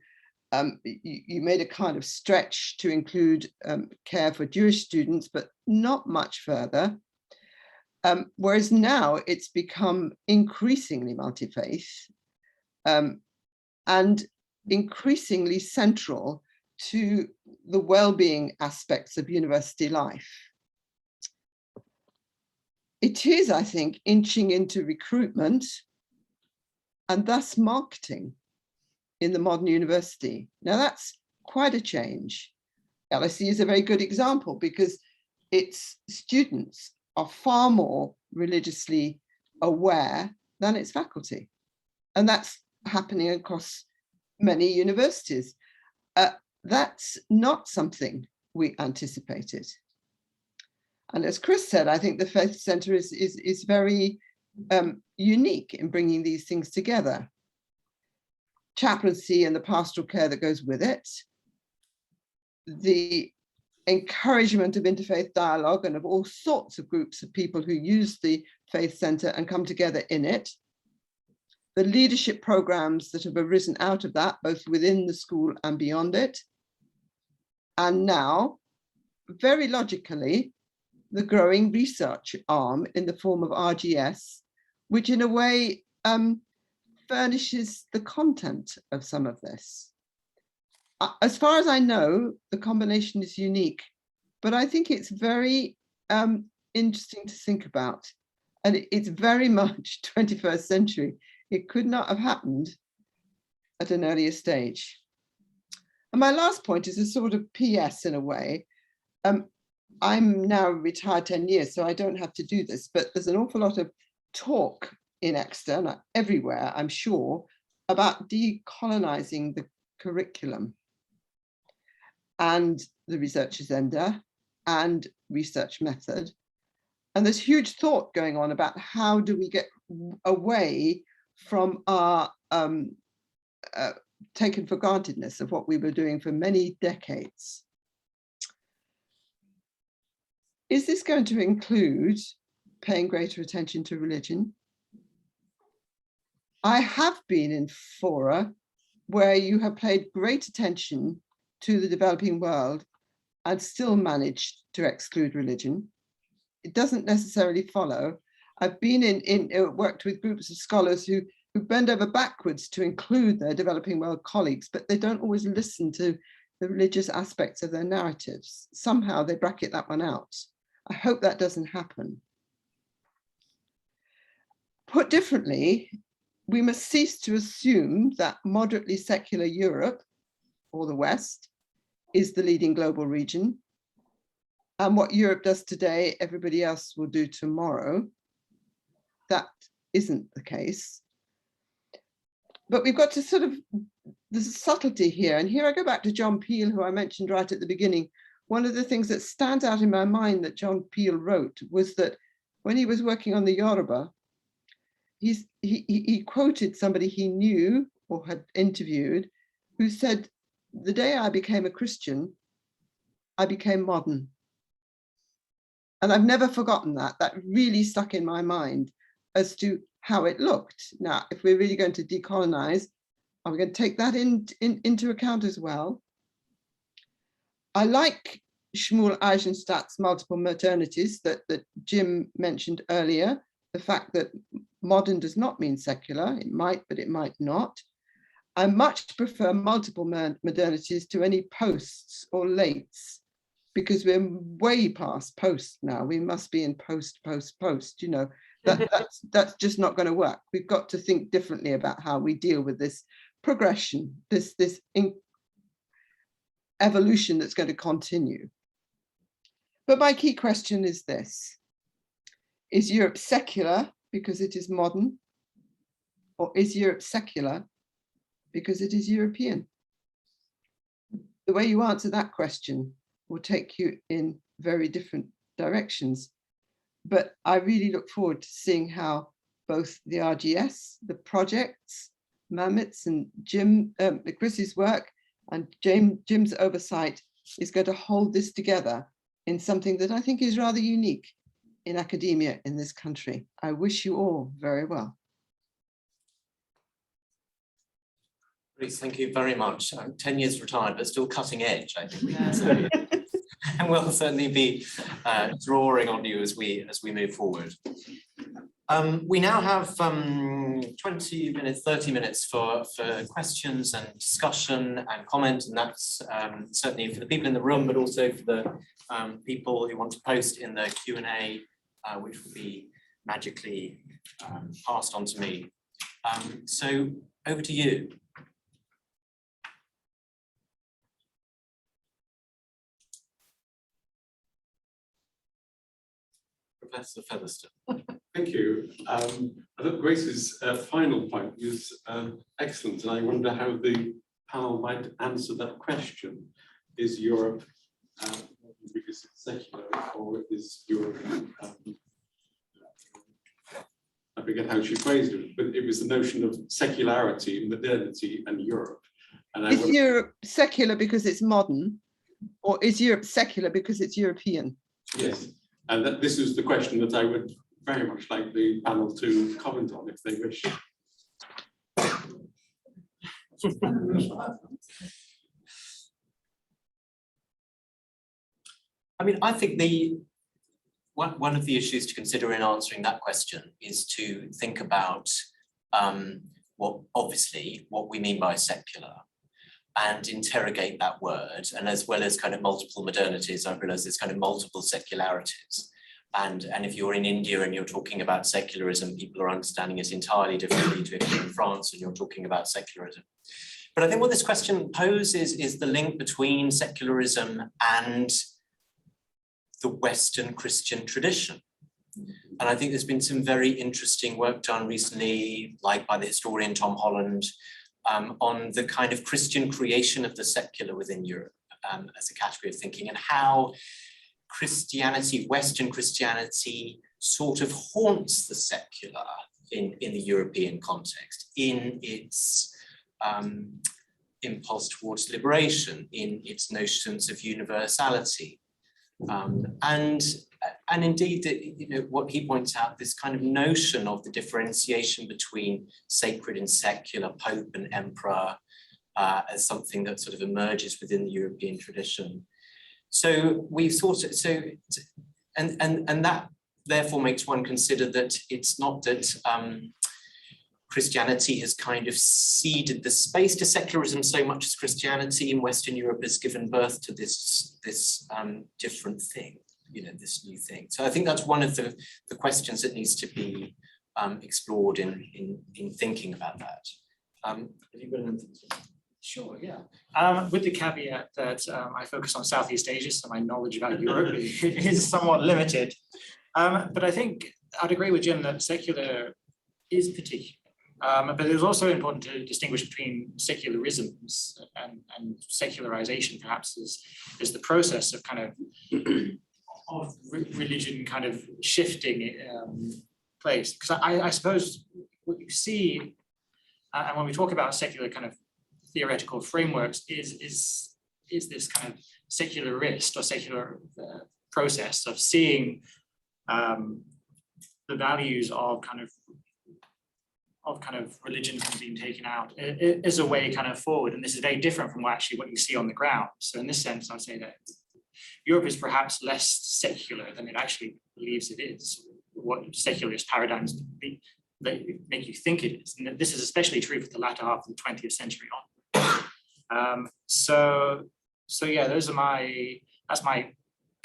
Speaker 4: You made a kind of stretch to include care for Jewish students, but not much further. Whereas now it's become increasingly multi-faith and increasingly central to the well-being aspects of university life. It is, I think, inching into recruitment and thus marketing in the modern university. Now that's quite a change. LSE is a very good example because its students are far more religiously aware than its faculty. And that's happening across many universities. That's not something we anticipated. And as Chris said, I think the Faith Centre is very unique in bringing these things together. Chaplaincy and the pastoral care that goes with it, the encouragement of interfaith dialogue and of all sorts of groups of people who use the Faith Centre and come together in it, the leadership programs that have arisen out of that, both within the school and beyond it, and now, very logically, the growing research arm in the form of RGS, which in a way furnishes the content of some of this. As far as I know, the combination is unique, but I think it's very interesting to think about. And it's very much 21st century. It could not have happened at an earlier stage. And my last point is a sort of PS in a way. I'm now retired 10 years, so I don't have to do this, but there's an awful lot of talk in Exeter, not everywhere, I'm sure, about decolonizing the curriculum and the research agenda and research method. And there's huge thought going on about how do we get away from our taken for grantedness of what we were doing for many decades. Is this going to include paying greater attention to religion? I have been in fora where you have paid great attention to the developing world and still managed to exclude religion. It doesn't necessarily follow. I've been worked with groups of scholars who bend over backwards to include their developing world colleagues, but they don't always listen to the religious aspects of their narratives. Somehow they bracket that one out. I hope that doesn't happen. Put differently, we must cease to assume that moderately secular Europe, or the West, is the leading global region. And what Europe does today, everybody else will do tomorrow. That isn't the case. But we've got to sort of, there's a subtlety here. And here I go back to John Peel, who I mentioned right at the beginning. One of the things that stands out in my mind that John Peel wrote was that when he was working on the Yoruba, he quoted somebody he knew or had interviewed who said, "The day I became a Christian, I became modern." And I've never forgotten that. That really stuck in my mind as to how it looked. Now, if we're really going to decolonize, are we going to take that into account as well? I like Shmuel Eisenstadt's multiple modernities that Jim mentioned earlier. The fact that modern does not mean secular. It might, but it might not. I much prefer multiple modernities to any posts or lates, because we're way past post now. We must be in post. You know, that's just not going to work. We've got to think differently about how we deal with this progression, this evolution that's going to continue. But my key question is this: is Europe secular because it is modern, or is Europe secular because it is European? The way you answer that question will take you in very different directions. But I really look forward to seeing how both the RGS, the projects, Manmit's and Chris's work, and Jim's oversight is going to hold this together in something that I think is rather unique in academia in this country. I wish you all very well.
Speaker 1: Grace, thank you very much. 10 years retired, but still cutting edge, I think we can say. And we'll certainly be drawing on you as we move forward. We now have 20 minutes, 30 minutes for questions and discussion and comment, and that's certainly for the people in the room, but also for the people who want to post in the Q&A, which will be magically passed on to me. So over to you. Professor Featherstone.
Speaker 5: Thank you. I thought Grace's final point was excellent, and I wonder how the panel might answer that question. Is Europe because it's secular, or is Europe, I forget how she phrased it, but it was the notion of secularity, modernity, and Europe. And
Speaker 4: is Europe secular because it's modern, or is Europe secular because it's European?
Speaker 5: Yes. And this is the question that I would very much like the panel to comment on if they wish.
Speaker 1: I mean, I think one of the issues to consider in answering that question is to think about what we mean by secular, and interrogate that word, and as well as kind of multiple modernities. I realize there's kind of multiple secularities. And if you're in India and you're talking about secularism, people are understanding it entirely differently to if you're in France and you're talking about secularism. But I think what this question poses is the link between secularism and the Western Christian tradition. And I think there's been some very interesting work done recently, like by the historian Tom Holland, on the kind of Christian creation of the secular within Europe as a category of thinking, and how Christianity, Western Christianity, sort of haunts the secular in the European context, in its impulse towards liberation, in its notions of universality. And indeed, what he points out, this kind of notion of the differentiation between sacred and secular, Pope and Emperor, as something that sort of emerges within the European tradition. So we've sort of, and that therefore makes one consider that it's not that Christianity has kind of ceded the space to secularism so much as Christianity in Western Europe has given birth to this different thing, this new thing. So I think that's one of the questions that needs to be explored in thinking about that. Have you got anything to say?
Speaker 3: Sure, yeah. With the caveat that I focus on Southeast Asia, so my knowledge about Europe is somewhat limited. But I think I'd agree with Jim that secular is particular. But it is also important to distinguish between secularisms and secularization, perhaps, is the process of kind of religion kind of shifting place. Because I suppose you see, and when we talk about secular kind of theoretical frameworks, is this kind of secularist or secular process of seeing the values of kind of religion being taken out is a way kind of forward. And this is very different from what you see on the ground. So in this sense, I'd say that Europe is perhaps less secular than it actually believes it is. What secularist paradigms that make you think it is. And this is especially true for the latter half of the 20th century on. So yeah, that's my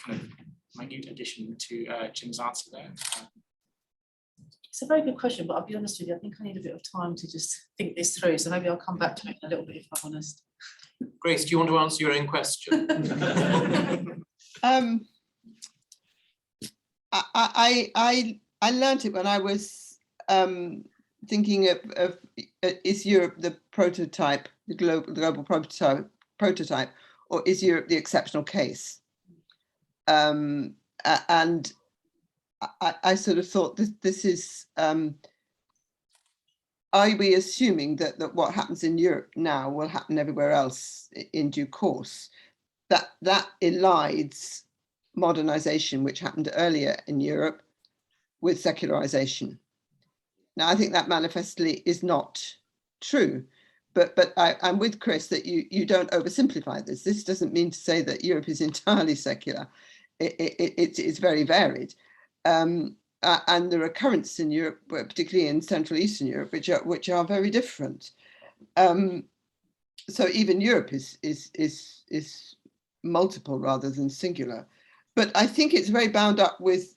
Speaker 3: kind of minute addition to Jim's answer there.
Speaker 2: It's a very good question, but I'll be honest with you, I think I need a bit of time to just think this through. So maybe I'll come back to it in a little bit if I'm honest.
Speaker 1: Grace, do you want to answer your own question?
Speaker 4: I learned it when I was thinking of is Europe the prototype, the global prototype, or is Europe the exceptional case? And I sort of thought this is, are we assuming that what happens in Europe now will happen everywhere else in due course? That elides modernization, which happened earlier in Europe with secularization. Now, I think that manifestly is not true, but I'm with Chris that you don't oversimplify this. This doesn't mean to say that Europe is entirely secular. It's very varied. And there are currents in Europe, particularly in Central Eastern Europe, which are very different. So even Europe is multiple rather than singular. But I think it's very bound up with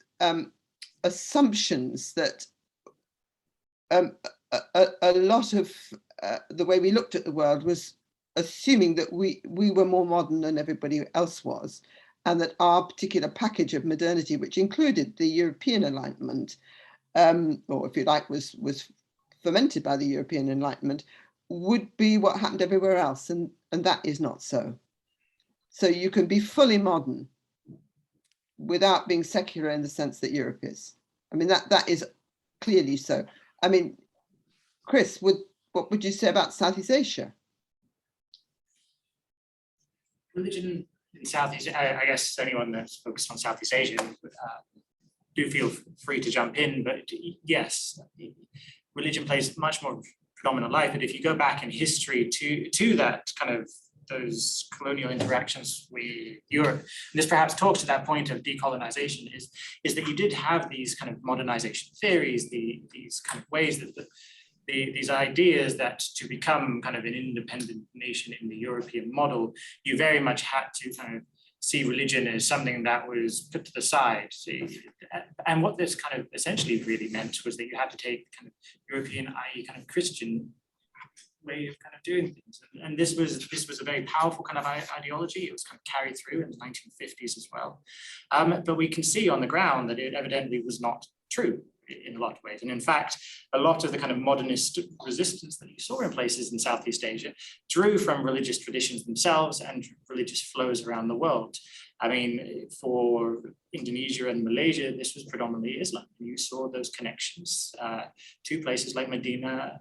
Speaker 4: assumptions that a lot of the way we looked at the world was assuming that we were more modern than everybody else was, and that our particular package of modernity, which included the European Enlightenment, or if you like, was fermented by the European Enlightenment, would be what happened everywhere else, and that is not so. So you can be fully modern without being secular in the sense that Europe is. I mean, that is clearly so. I mean, Chris, what would you say about Southeast Asia?
Speaker 3: Religion in Southeast, I guess anyone that's focused on Southeast Asia do feel free to jump in, but yes, religion plays much more predominant life. But if you go back in history to that kind of those colonial interactions with Europe, and this perhaps talks to that point of decolonization, is that you did have these kind of modernization theories, these kind of ways that these ideas that to become kind of an independent nation in the European model, you very much had to kind of see religion as something that was put to the side. And what this kind of essentially really meant was that you had to take kind of European, i.e. kind of Christian way of kind of doing things. And this was a very powerful kind of ideology. It was kind of carried through in the 1950s as well. But we can see on the ground that it evidently was not true in a lot of ways. And in fact, a lot of the kind of modernist resistance that you saw in places in Southeast Asia drew from religious traditions themselves and religious flows around the world. I mean, for Indonesia and Malaysia, this was predominantly Islam. You saw those connections to places like Medina,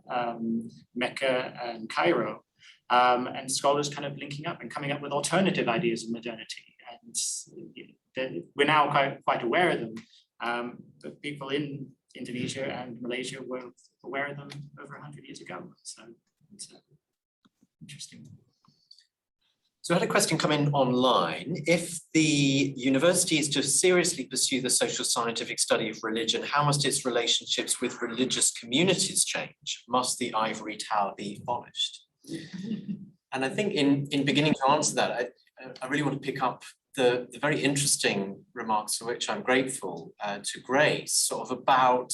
Speaker 3: Mecca, and Cairo, and scholars kind of linking up and coming up with alternative ideas of modernity. And we're now quite aware of them. But people in Indonesia and Malaysia were aware of them over 100 years ago. So it's interesting.
Speaker 1: So I had a question come in online. If the university is to seriously pursue the social scientific study of religion, how must its relationships with religious communities change? Must the ivory tower be abolished? And I think in beginning to answer that, I really want to pick up the very interesting remarks for which I'm grateful to Grace, sort of about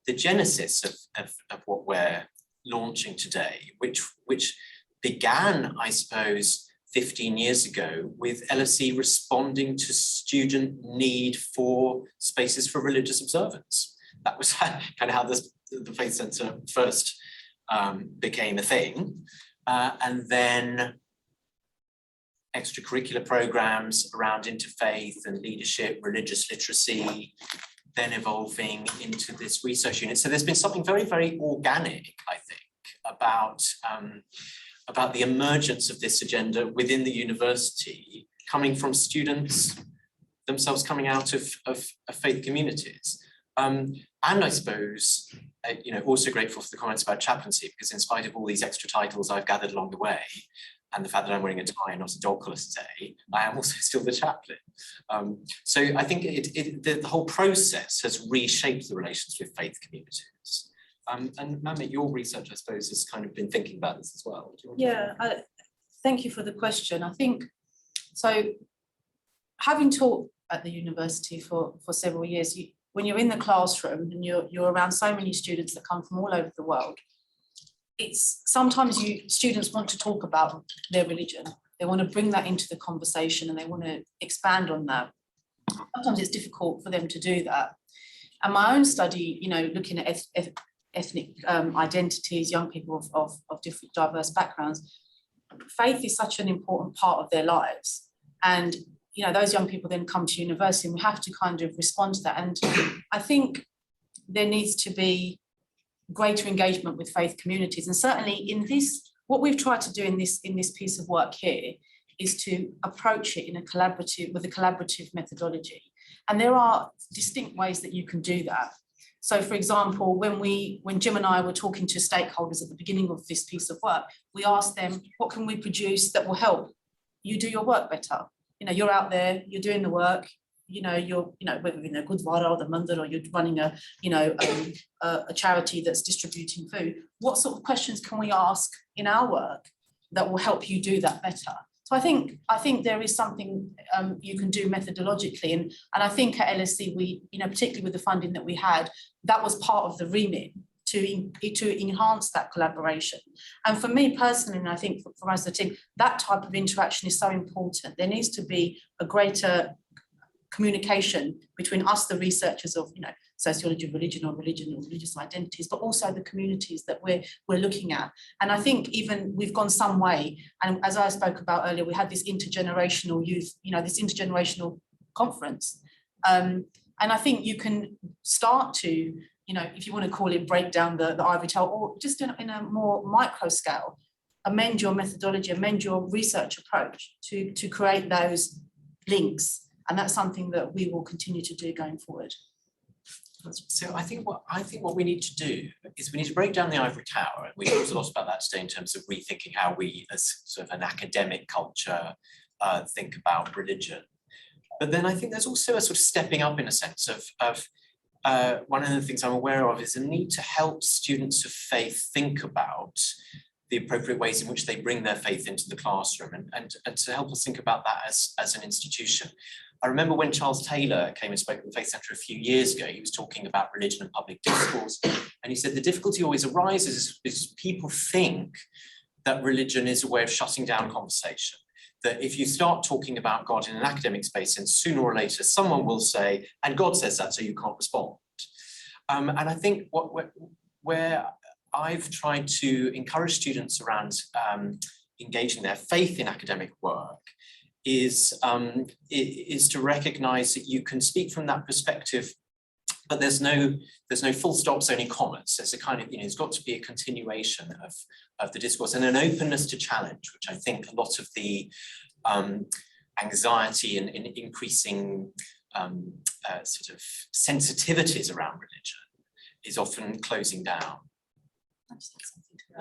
Speaker 1: the genesis of what we're launching today, which began, I suppose, 15 years ago with LSE responding to student need for spaces for religious observance. That was kind of how the Faith Centre first became a thing. And then extracurricular programs around interfaith and leadership, religious literacy, then evolving into this research unit. So there's been something very, very organic, I think, about the emergence of this agenda within the university, coming from students themselves coming out of faith communities. And I suppose, also grateful for the comments about chaplaincy, because in spite of all these extra titles I've gathered along the way, and the fact that I'm wearing a tie and not a dog collar today, I am also still the chaplain. So I think the whole process has reshaped the relations with faith communities. And Manmit, your research, I suppose, has kind of been thinking about this as well.
Speaker 2: Yeah, thank you for the question. I think, so having taught at the university for several years, when you're in the classroom and you're around so many students that come from all over the world, it's sometimes students want to talk about their religion. They want to bring that into the conversation and they want to expand on that. Sometimes it's difficult for them to do that. And my own study, looking at ethnic identities, young people of different diverse backgrounds, faith is such an important part of their lives. And those young people then come to university and we have to kind of respond to that. And I think there needs to be greater engagement with faith communities. And certainly in this, what we've tried to do in this piece of work here is to approach it with a collaborative methodology. And there are distinct ways that you can do that. So for example, when Jim and I were talking to stakeholders at the beginning of this piece of work, we asked them, what can we produce that will help you do your work better? You're out there, you're doing the work, whether in a good vara or the mandir, or you're running a charity that's distributing food. What sort of questions can we ask in our work that will help you do that better? So I think there is something you can do methodologically, and I think at LSE we, particularly with the funding that we had, that was part of the remit to enhance that collaboration. And for me personally, and I think for us as a team, that type of interaction is so important. There needs to be a greater communication between us, the researchers of sociology of religion or religious identities, but also the communities that we're looking at. And I think even we've gone some way, and as I spoke about earlier, we had this intergenerational youth, this intergenerational conference. And I think you can start to, if you want to call it, break down the ivory tower, or just in a more micro scale, amend your methodology, amend your research approach to create those links. And that's something that we will continue to do going forward.
Speaker 1: So I think what we need to do is we need to break down the ivory tower. And we talked a lot about that today in terms of rethinking how we, as sort of an academic culture, think about religion. But then I think there's also a sort of stepping up in a sense of one of the things I'm aware of is a need to help students of faith think about the appropriate ways in which they bring their faith into the classroom, and to help us think about that as an institution. I remember when Charles Taylor came and spoke at the Faith Centre a few years ago, he was talking about religion and public discourse, and he said the difficulty always arises is people think that religion is a way of shutting down conversation, that if you start talking about God in an academic space, and sooner or later someone will say, and God says that, so you can't respond. And I think where I've tried to encourage students around engaging their faith in academic work is to recognise that you can speak from that perspective, but there's no full stops, only commas. There's a kind of, it's got to be a continuation of the discourse and an openness to challenge, which I think a lot of the anxiety and increasing sort of sensitivities around religion is often closing down.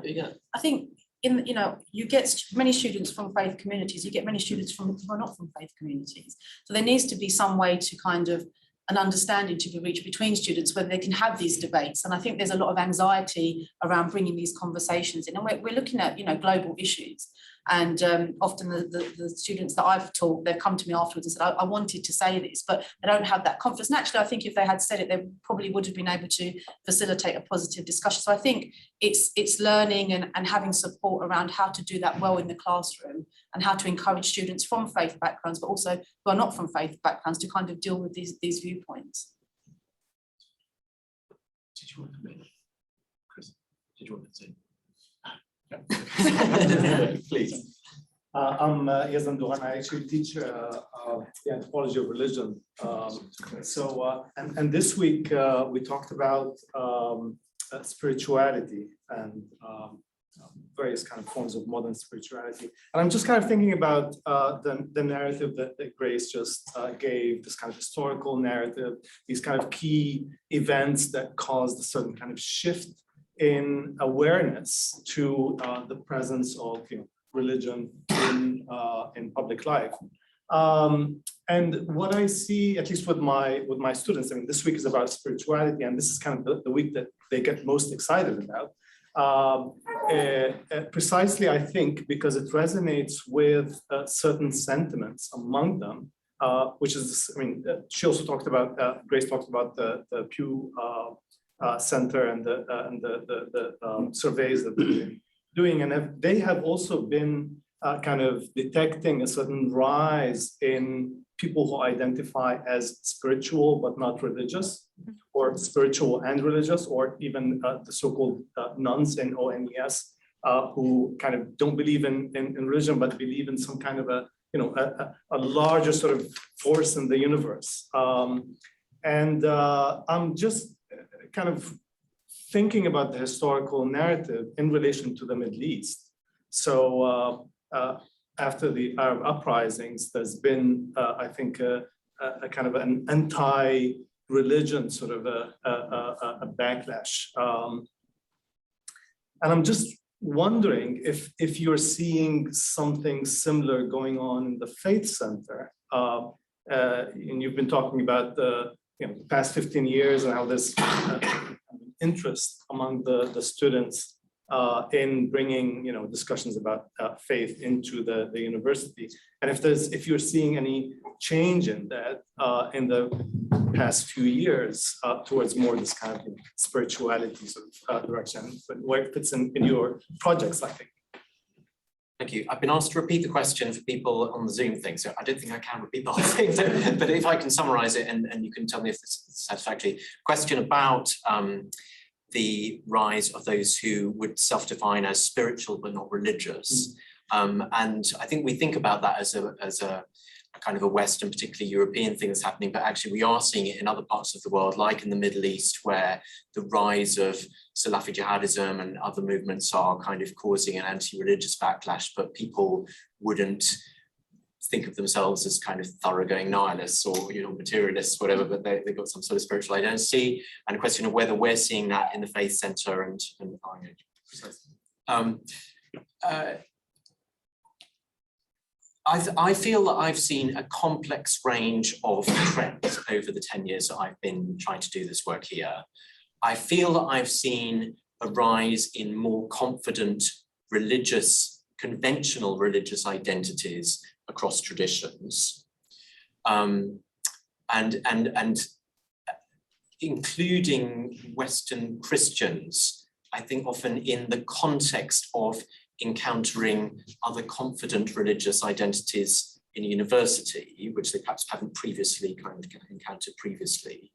Speaker 2: Yeah. I think you get many students from faith communities, you get many students who are not from faith communities. So there needs to be some way to kind of an understanding to be reached between students where they can have these debates. And I think there's a lot of anxiety around bringing these conversations in. And we're looking at, global issues. And often the students that I've taught, they've come to me afterwards and said, I wanted to say this, but they don't have that confidence. And actually, I think if they had said it, they probably would have been able to facilitate a positive discussion. So I think it's learning and having support around how to do that well in the classroom, and how to encourage students from faith backgrounds, but also who are not from faith backgrounds, to kind of deal with these viewpoints.
Speaker 1: Did you want to make, Chris? Did you want to say?
Speaker 6: Please. I'm Yazan Duran. I actually teach the Anthropology of Religion. And this week we talked about spirituality and various kind of forms of modern spirituality. And I'm just kind of thinking about the narrative that Grace just gave, this kind of historical narrative, these kind of key events that caused a certain kind of shift in awareness to the presence of religion in public life. And what I see, at least with my students, I mean, this week is about spirituality, and this is kind of the week that they get most excited about. Precisely, I think, because it resonates with certain sentiments among them, which is, I mean, she also talked about, Grace talked about the Pew Center and the surveys that they've been doing, and they have also been kind of detecting a certain rise in people who identify as spiritual but not religious, or spiritual and religious, or even the so-called nuns in ONES, who kind of don't believe in religion but believe in some kind of a larger sort of force in the universe. And I'm just kind of thinking about the historical narrative in relation to the Middle East. So after the Arab uprisings, there's been, I think, a kind of an anti-religion sort of a backlash. And I'm just wondering if you're seeing something similar going on in the Faith Center. And you've been talking about the past 15 years and how there's interest among the students in bringing discussions about faith into the university, and if you're seeing any change in that in the past few years towards more this kind of spirituality sort of direction, but where it fits in your projects, I think.
Speaker 1: Thank you. I've been asked to repeat the question for people on the Zoom thing, so I don't think I can repeat the whole thing, but if I can summarize it and you can tell me if it's satisfactory. Question about the rise of those who would self-define as spiritual but not religious. And I think we think about that as a kind of a Western, particularly European thing that's happening, but actually we are seeing it in other parts of the world, like in the Middle East, where the rise of Salafi jihadism and other movements are kind of causing an anti-religious backlash, but people wouldn't think of themselves as kind of thoroughgoing nihilists or materialists, whatever, but they've got some sort of spiritual identity. And a question of whether we're seeing that in the Faith Center and I feel that I've seen a complex range of trends over the 10 years that I've been trying to do this work here. I feel that I've seen a rise in more confident conventional religious identities across traditions, and including Western Christians, I think often in the context of encountering other confident religious identities in a university, which they perhaps haven't previously encountered previously.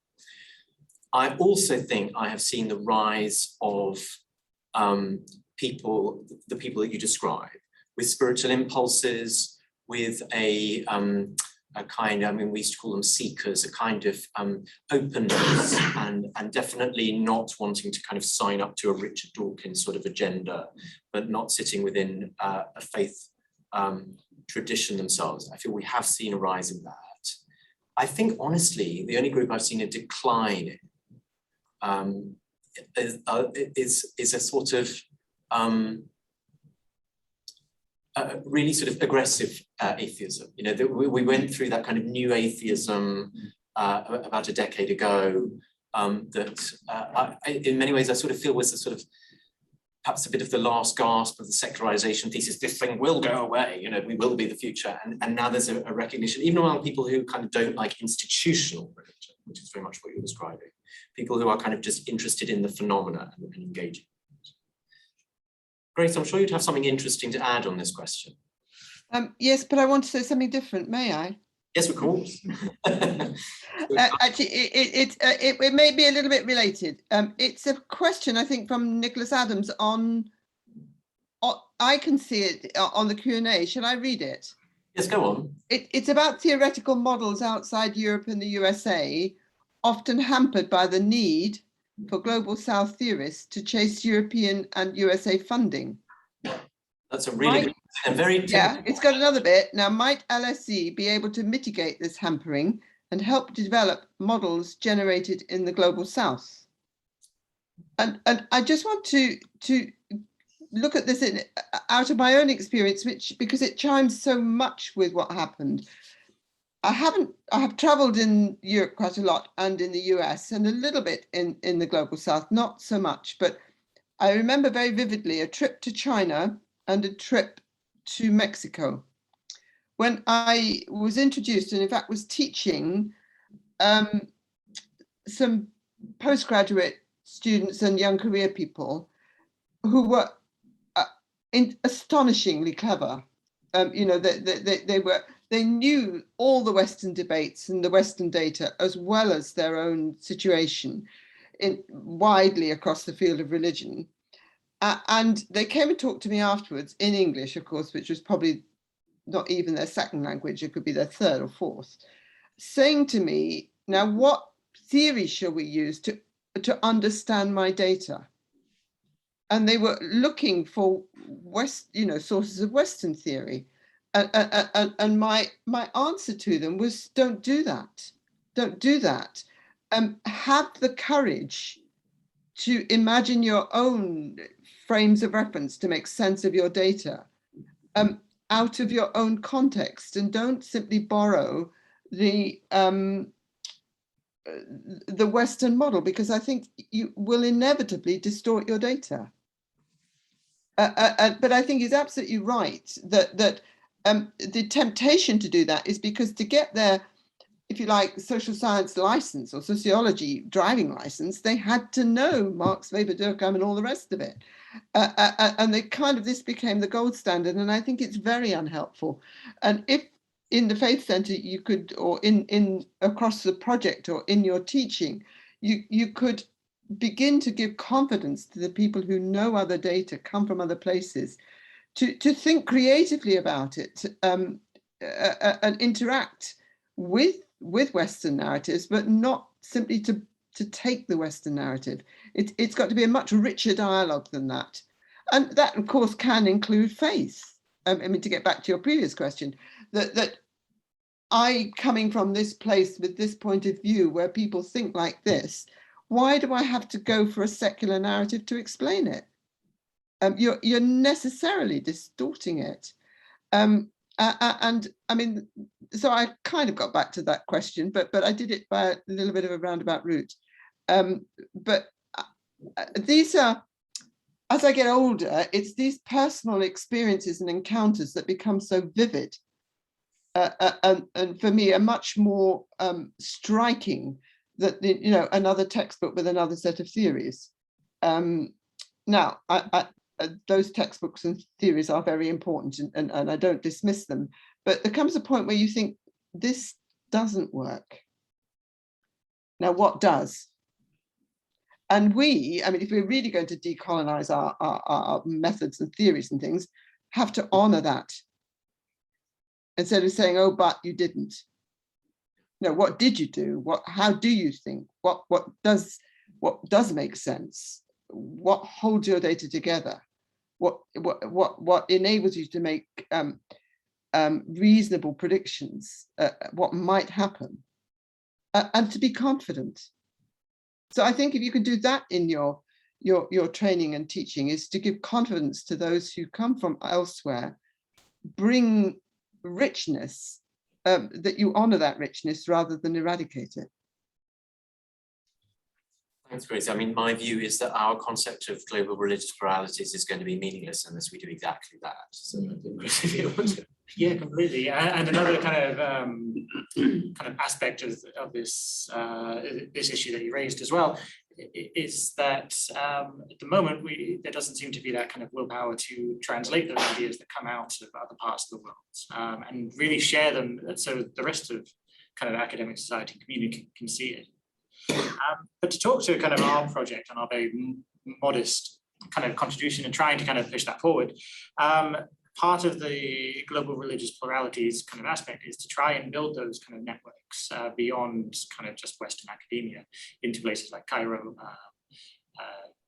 Speaker 1: I also think I have seen the rise of the people that you describe, with spiritual impulses, with a kind of, we used to call them seekers, a kind of openness and definitely not wanting to kind of sign up to a Richard Dawkins sort of agenda, but not sitting within a faith tradition themselves. I feel we have seen a rise in that. I think, honestly, the only group I've seen a decline in is a sort of really sort of aggressive atheism. We went through that kind of new atheism about a decade ago that in many ways I sort of feel was a sort of perhaps a bit of the last gasp of the secularization thesis. This thing will go away, we will be the future. And now there's a recognition, even among people who kind of don't like institutional religion, which is very much what you're describing, people who are kind of just interested in the phenomena and engaging. Grace, I'm sure you'd have something interesting to add on this question.
Speaker 4: Yes, but I want to say something different, may I?
Speaker 1: Yes, of course.
Speaker 4: Actually, it may be a little bit related. It's a question, I think, from Nicholas Adams on I can see it on the Q&A. Shall I read it?
Speaker 1: Yes, go on.
Speaker 4: It's about theoretical models outside Europe and the USA, often hampered by the need for global South theorists to chase European and USA funding.
Speaker 1: That's a really good and very
Speaker 4: Yeah, it's got another bit. Now, might LSE be able to mitigate this hampering and help develop models generated in the global South? And I just want to look at this out of my own experience, because it chimes so much with what happened. I have traveled in Europe quite a lot and in the US and a little bit in the global South, not so much, but I remember very vividly a trip to China and a trip to Mexico, when I was introduced and in fact was teaching some postgraduate students and young career people who were astonishingly clever. You know, they knew all the Western debates and the Western data as well as their own situation widely across the field of religion. And they came and talked to me afterwards in English, of course, which was probably not even their second language, it could be their third or fourth, saying to me, now what theory shall we use to understand my data? And they were looking for sources of Western theory. And my answer to them was, don't do that. Don't do that. Have the courage to imagine your own frames of reference to make sense of your data out of your own context, and don't simply borrow the Western model, because I think you will inevitably distort your data. But I think he's absolutely right that the temptation to do that is because to get their, if you like, social science license or sociology driving license, they had to know Marx, Weber, Durkheim, and all the rest of it. And they this became the gold standard. And I think it's very unhelpful. And if in the Faith Center you could, or in across the project or in your teaching, you could begin to give confidence to the people who know other data, come from other places, to think creatively about it and interact with Western narratives, but not simply to take the Western narrative. It's got to be a much richer dialogue than that. And that, of course, can include faith. I mean, to get back to your previous question, that I, coming from this place with this point of view where people think like this, why do I have to go for a secular narrative to explain it? You're necessarily distorting it. And I mean, so I kind of got back to that question, but I did it by a little bit of a roundabout route. But these are, as I get older, it's these personal experiences and encounters that become so vivid. And for me, are much more striking than another textbook with another set of theories. Now, those textbooks and theories are very important, and I don't dismiss them, but there comes a point where you think, this doesn't work. Now, what does? And we, I mean, if we're really going to decolonize our methods and theories and things, have to honor that. Instead of saying, oh, but you didn't. No, what did you do? How do you think? What does make sense? What holds your data together? What enables you to make reasonable predictions? What might happen, and to be confident. So I think if you can do that in your training and teaching, is to give confidence to those who come from elsewhere, bring richness, that you honor that richness rather than eradicate it.
Speaker 1: Thanks, Grace. I mean, my view is that our concept of global religious pluralities is going to be meaningless unless we do exactly that. So I think Grace, if you want to.
Speaker 3: Yeah, completely. And another kind of aspect of this this issue that you raised as well is that at the moment there doesn't seem to be that kind of willpower to translate those ideas that come out of other parts of the world and really share them so the rest of kind of academic society and community can see it. But to talk to kind of our project and our very modest kind of contribution and trying to kind of push that forward, part of the global religious pluralities kind of aspect is to try and build those kind of networks beyond kind of just Western academia into places like Cairo,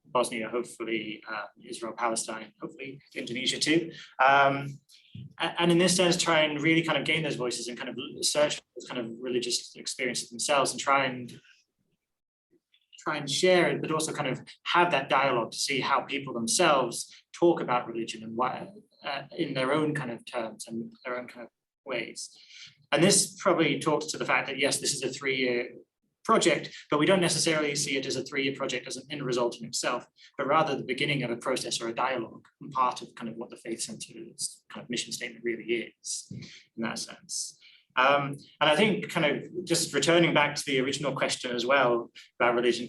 Speaker 3: Bosnia, hopefully Israel, Palestine, hopefully Indonesia too. And in this sense, try and really kind of gain those voices and kind of search for those kind of religious experiences themselves and try and share it, but also kind of have that dialogue to see how people themselves talk about religion and why in their own kind of terms and their own kind of ways. And this probably talks to the fact that, yes, this is a 3-year project, but we don't necessarily see it as a 3-year project as an end result in itself, but rather the beginning of a process or a dialogue and part of kind of what the Faith Centre's kind of mission statement really is in that sense. And I think kind of just returning back to the original question as well about religion,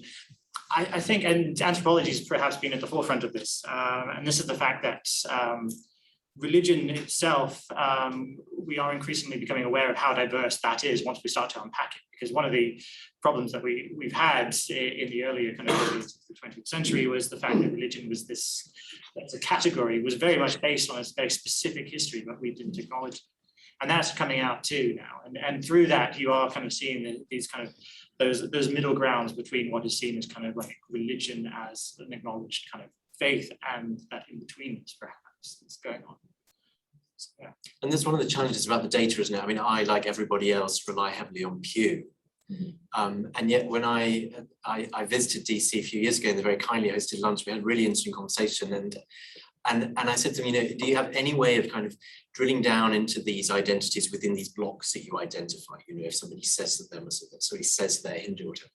Speaker 3: I think, and anthropology has perhaps been at the forefront of this, and this is the fact that religion itself, we are increasingly becoming aware of how diverse that is once we start to unpack it. Because one of the problems that we've had in the earlier kind of years of the 20th century was the fact that religion was this, as a category, was very much based on a very specific history, but we didn't acknowledge. And that's coming out too now. And through that, you are kind of seeing these kind of, those middle grounds between what is seen as kind of like religion as an acknowledged kind of faith and that in between is perhaps that's going on. So, yeah.
Speaker 1: And that's one of the challenges about the data, isn't it? I mean, I, like everybody else, rely heavily on Pew. And yet when I visited DC a few years ago and they very kindly hosted lunch, we had a really interesting conversation and I said to them, you know, do you have any way of kind of drilling down into these identities within these blocks that you identify? You know, if somebody says that them, somebody says they're Hindu or whatever.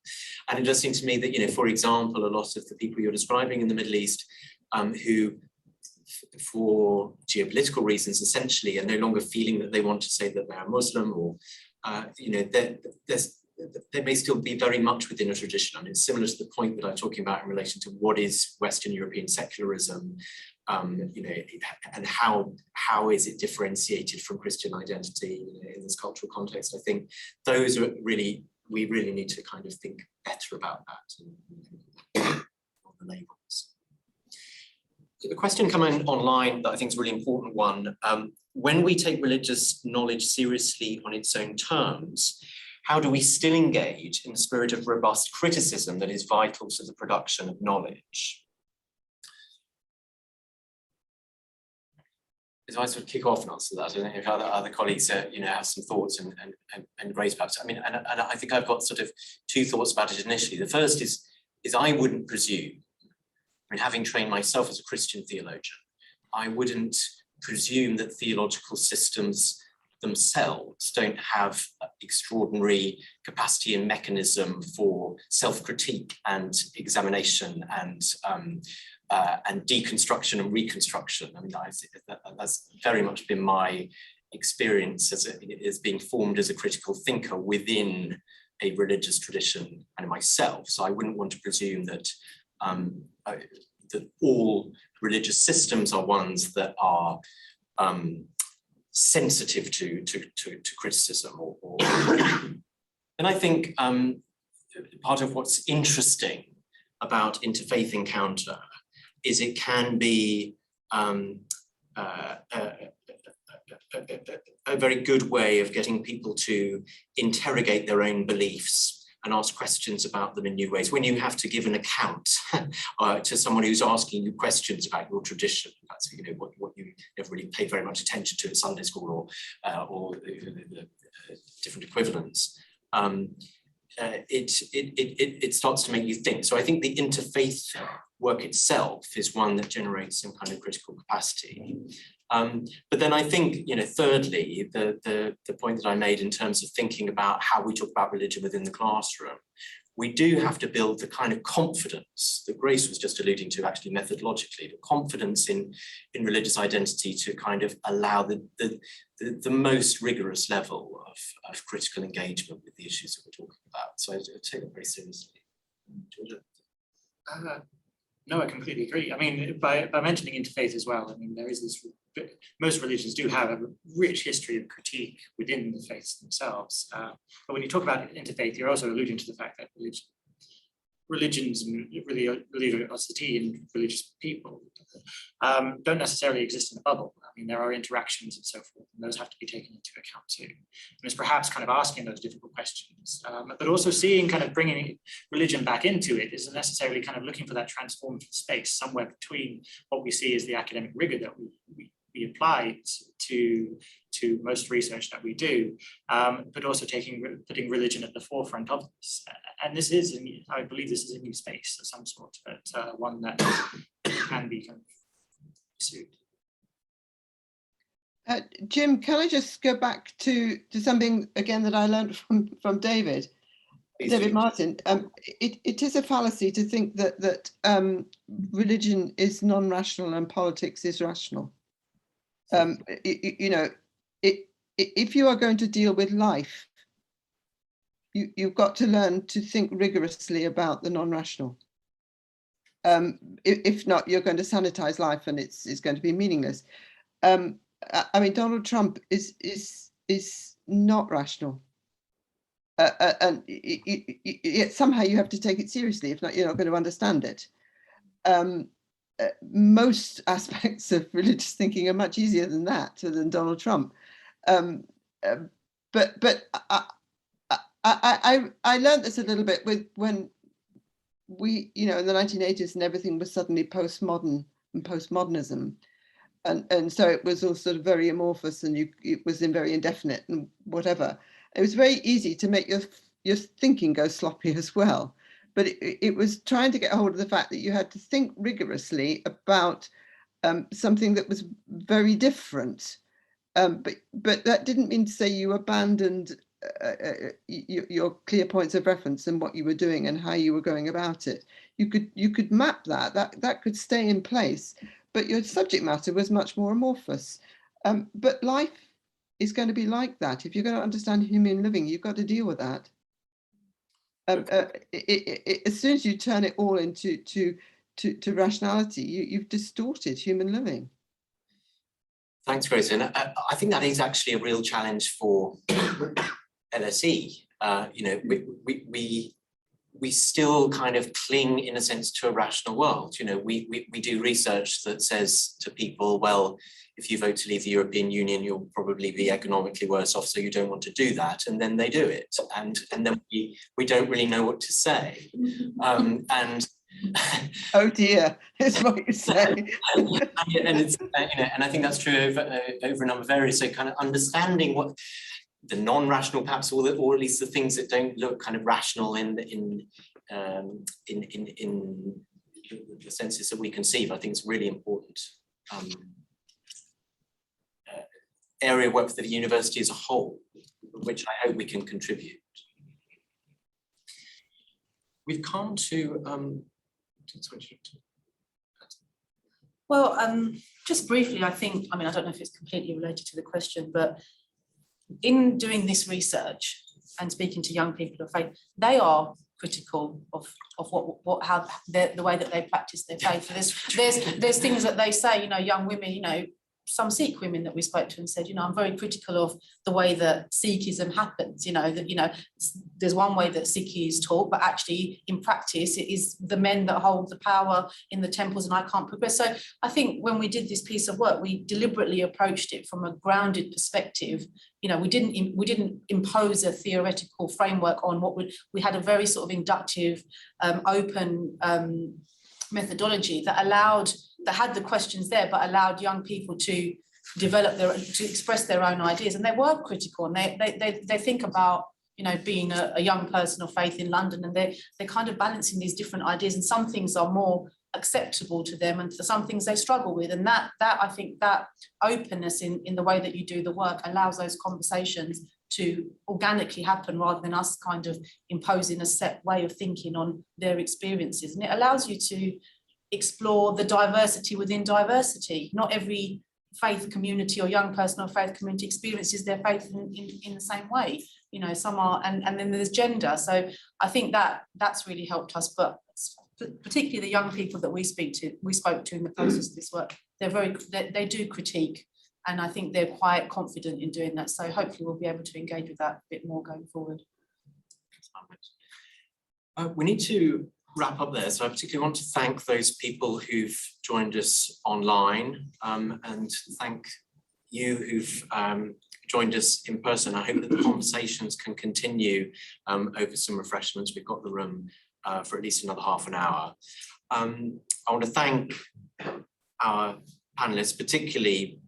Speaker 1: And it does seem to me that, you know, for example, a lot of the people you're describing in the Middle East who, for geopolitical reasons, essentially are no longer feeling that they want to say that they're a Muslim or, you know, they may still be very much within a tradition. I mean, it's similar to the point that I'm talking about in relation to what is Western European secularism, you know, and how is it differentiated from Christian identity, you know, in this cultural context. I think those are really, we really need to kind of think better about that on the labels. The question coming online that I think is a really important one, when we take religious knowledge seriously on its own terms, how do we still engage in the spirit of robust criticism that is vital to the production of knowledge? If I sort of kick off and answer that, I don't know if other colleagues you know, have some thoughts and raise perhaps. I mean, and I think I've got sort of two thoughts about it initially. The first is I wouldn't presume, I mean, having trained myself as a Christian theologian, I wouldn't presume that theological systems themselves don't have extraordinary capacity and mechanism for self-critique and examination and deconstruction and reconstruction. I mean, that's very much been my experience as being formed as a critical thinker within a religious tradition and myself. So I wouldn't want to presume that that all religious systems are ones that are sensitive to criticism and I think part of what's interesting about interfaith encounter is it can be a very good way of getting people to interrogate their own beliefs and ask questions about them in new ways. When you have to give an account to someone who's asking you questions about your tradition, that's, you know, what you never really pay very much attention to at Sunday school or the different equivalents, it starts to make you think. So I think the interfaith work itself is one that generates some kind of critical capacity. But then I think, you know, thirdly, the point that I made in terms of thinking about how we talk about religion within the classroom, we do have to build the kind of confidence that Grace was just alluding to, actually methodologically, the confidence in religious identity to kind of allow the most rigorous level of critical engagement with the issues that we're talking about. So I take that very seriously.
Speaker 3: No, I completely agree. I mean, by mentioning interfaith as well, I mean, there is this, most religions do have a rich history of critique within the faiths themselves. But when you talk about interfaith, you're also alluding to the fact that religions and religiosity and religious people don't necessarily exist in a bubble. I mean, there are interactions and so forth, and those have to be taken into account too. And it's perhaps kind of asking those difficult questions, but also seeing kind of bringing religion back into it isn't necessarily kind of looking for that transformative space somewhere between what we see as the academic rigor that we apply to most research that we do, but also putting religion at the forefront of this. And this is, I believe this is a new space of some sort, but one that can be kind of pursued.
Speaker 4: Jim, can I just go back to something again that I learned from David Martin? It is a fallacy to think that religion is non-rational and politics is rational. You know, if you are going to deal with life, you've got to learn to think rigorously about the non-rational. If not, you're going to sanitize life and it's going to be meaningless. I mean, Donald Trump is not rational, and somehow you have to take it seriously. If not, you're not going to understand it. Most aspects of religious thinking are much easier than that, than Donald Trump. But I learned this a little bit when we, you know, in the 1980s, and everything was suddenly postmodern and postmodernism. And so it was all sort of very amorphous, and it was very indefinite and whatever. It was very easy to make your thinking go sloppy as well. But it was trying to get hold of the fact that you had to think rigorously about something that was very different. But that didn't mean to say you abandoned your clear points of reference and what you were doing and how you were going about it. You could map that could stay in place. But your subject matter was much more amorphous. But life is going to be like that. If you're going to understand human living, you've got to deal with that. As soon as you turn it all into rationality, you've distorted human living.
Speaker 1: Thanks, Grace. And I think that is actually a real challenge for LSE. You know, we still kind of cling, in a sense, to a rational world. You know, we do research that says to people, well, if you vote to leave the European Union, you'll probably be economically worse off, so you don't want to do that. And then they do it. And then we don't really know what to say. And
Speaker 4: oh dear, is what you say.
Speaker 1: and it's, you know, and I think that's true over a number of areas. So kind of understanding what the non-rational, perhaps, or at least the things that don't look kind of rational in the senses that we conceive, I think is really important area of work for the university as a whole, which I hope we can contribute. We've come to
Speaker 2: well, just briefly, I think, I mean, I don't know if it's completely related to the question, but in doing this research and speaking to young people of faith, they are critical of how the way that they practice their faith. There's things that they say, you know, young women, you know, some Sikh women that we spoke to and said, you know, I'm very critical of the way that Sikhism happens, you know, that, you know, there's one way that Sikhi is taught, but actually in practice, it is the men that hold the power in the temples and I can't progress. So I think when we did this piece of work, we deliberately approached it from a grounded perspective. You know, we didn't impose a theoretical framework on what we had a very sort of inductive, open methodology that had the questions there, but allowed young people to express their own ideas. And they were critical, and they think about, you know, being a young person of faith in London, and they're kind of balancing these different ideas, and some things are more acceptable to them and for some things they struggle with. And that I think that openness in the way that you do the work allows those conversations to organically happen rather than us kind of imposing a set way of thinking on their experiences. And it allows you to explore the diversity within diversity. Not every faith community or young person or faith community experiences their faith in the same way. You know, some are, and then there's gender. So I think that's really helped us, but particularly the young people that we spoke to in the process of this work, they do critique, and I think they're quite confident in doing that. So hopefully we'll be able to engage with that a bit more going forward.
Speaker 1: We need to wrap up there. So I particularly want to thank those people who've joined us online, and thank you who've joined us in person. I hope that the conversations can continue over some refreshments. We've got the room for at least another half an hour. I want to thank our panelists, particularly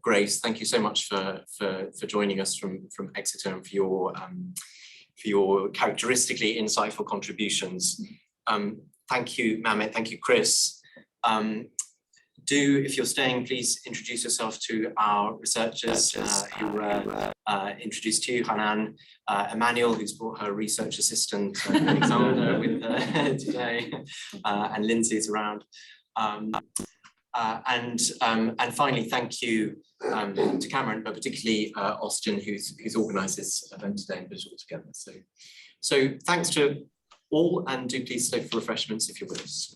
Speaker 1: Grace. Thank you so much for joining us from Exeter and for your characteristically insightful contributions. Thank you, Manmit. Thank you, Chris. If you're staying, please introduce yourself to our researchers who were introduced to you, Hanan, Emmanuel, who's brought her research assistant, Alexander, with today, and Lindsay's around. And finally, thank you to Cameron, but particularly Austin, who's organised this event today and put it all together. So thanks to all, and do please stay for refreshments if you're with us.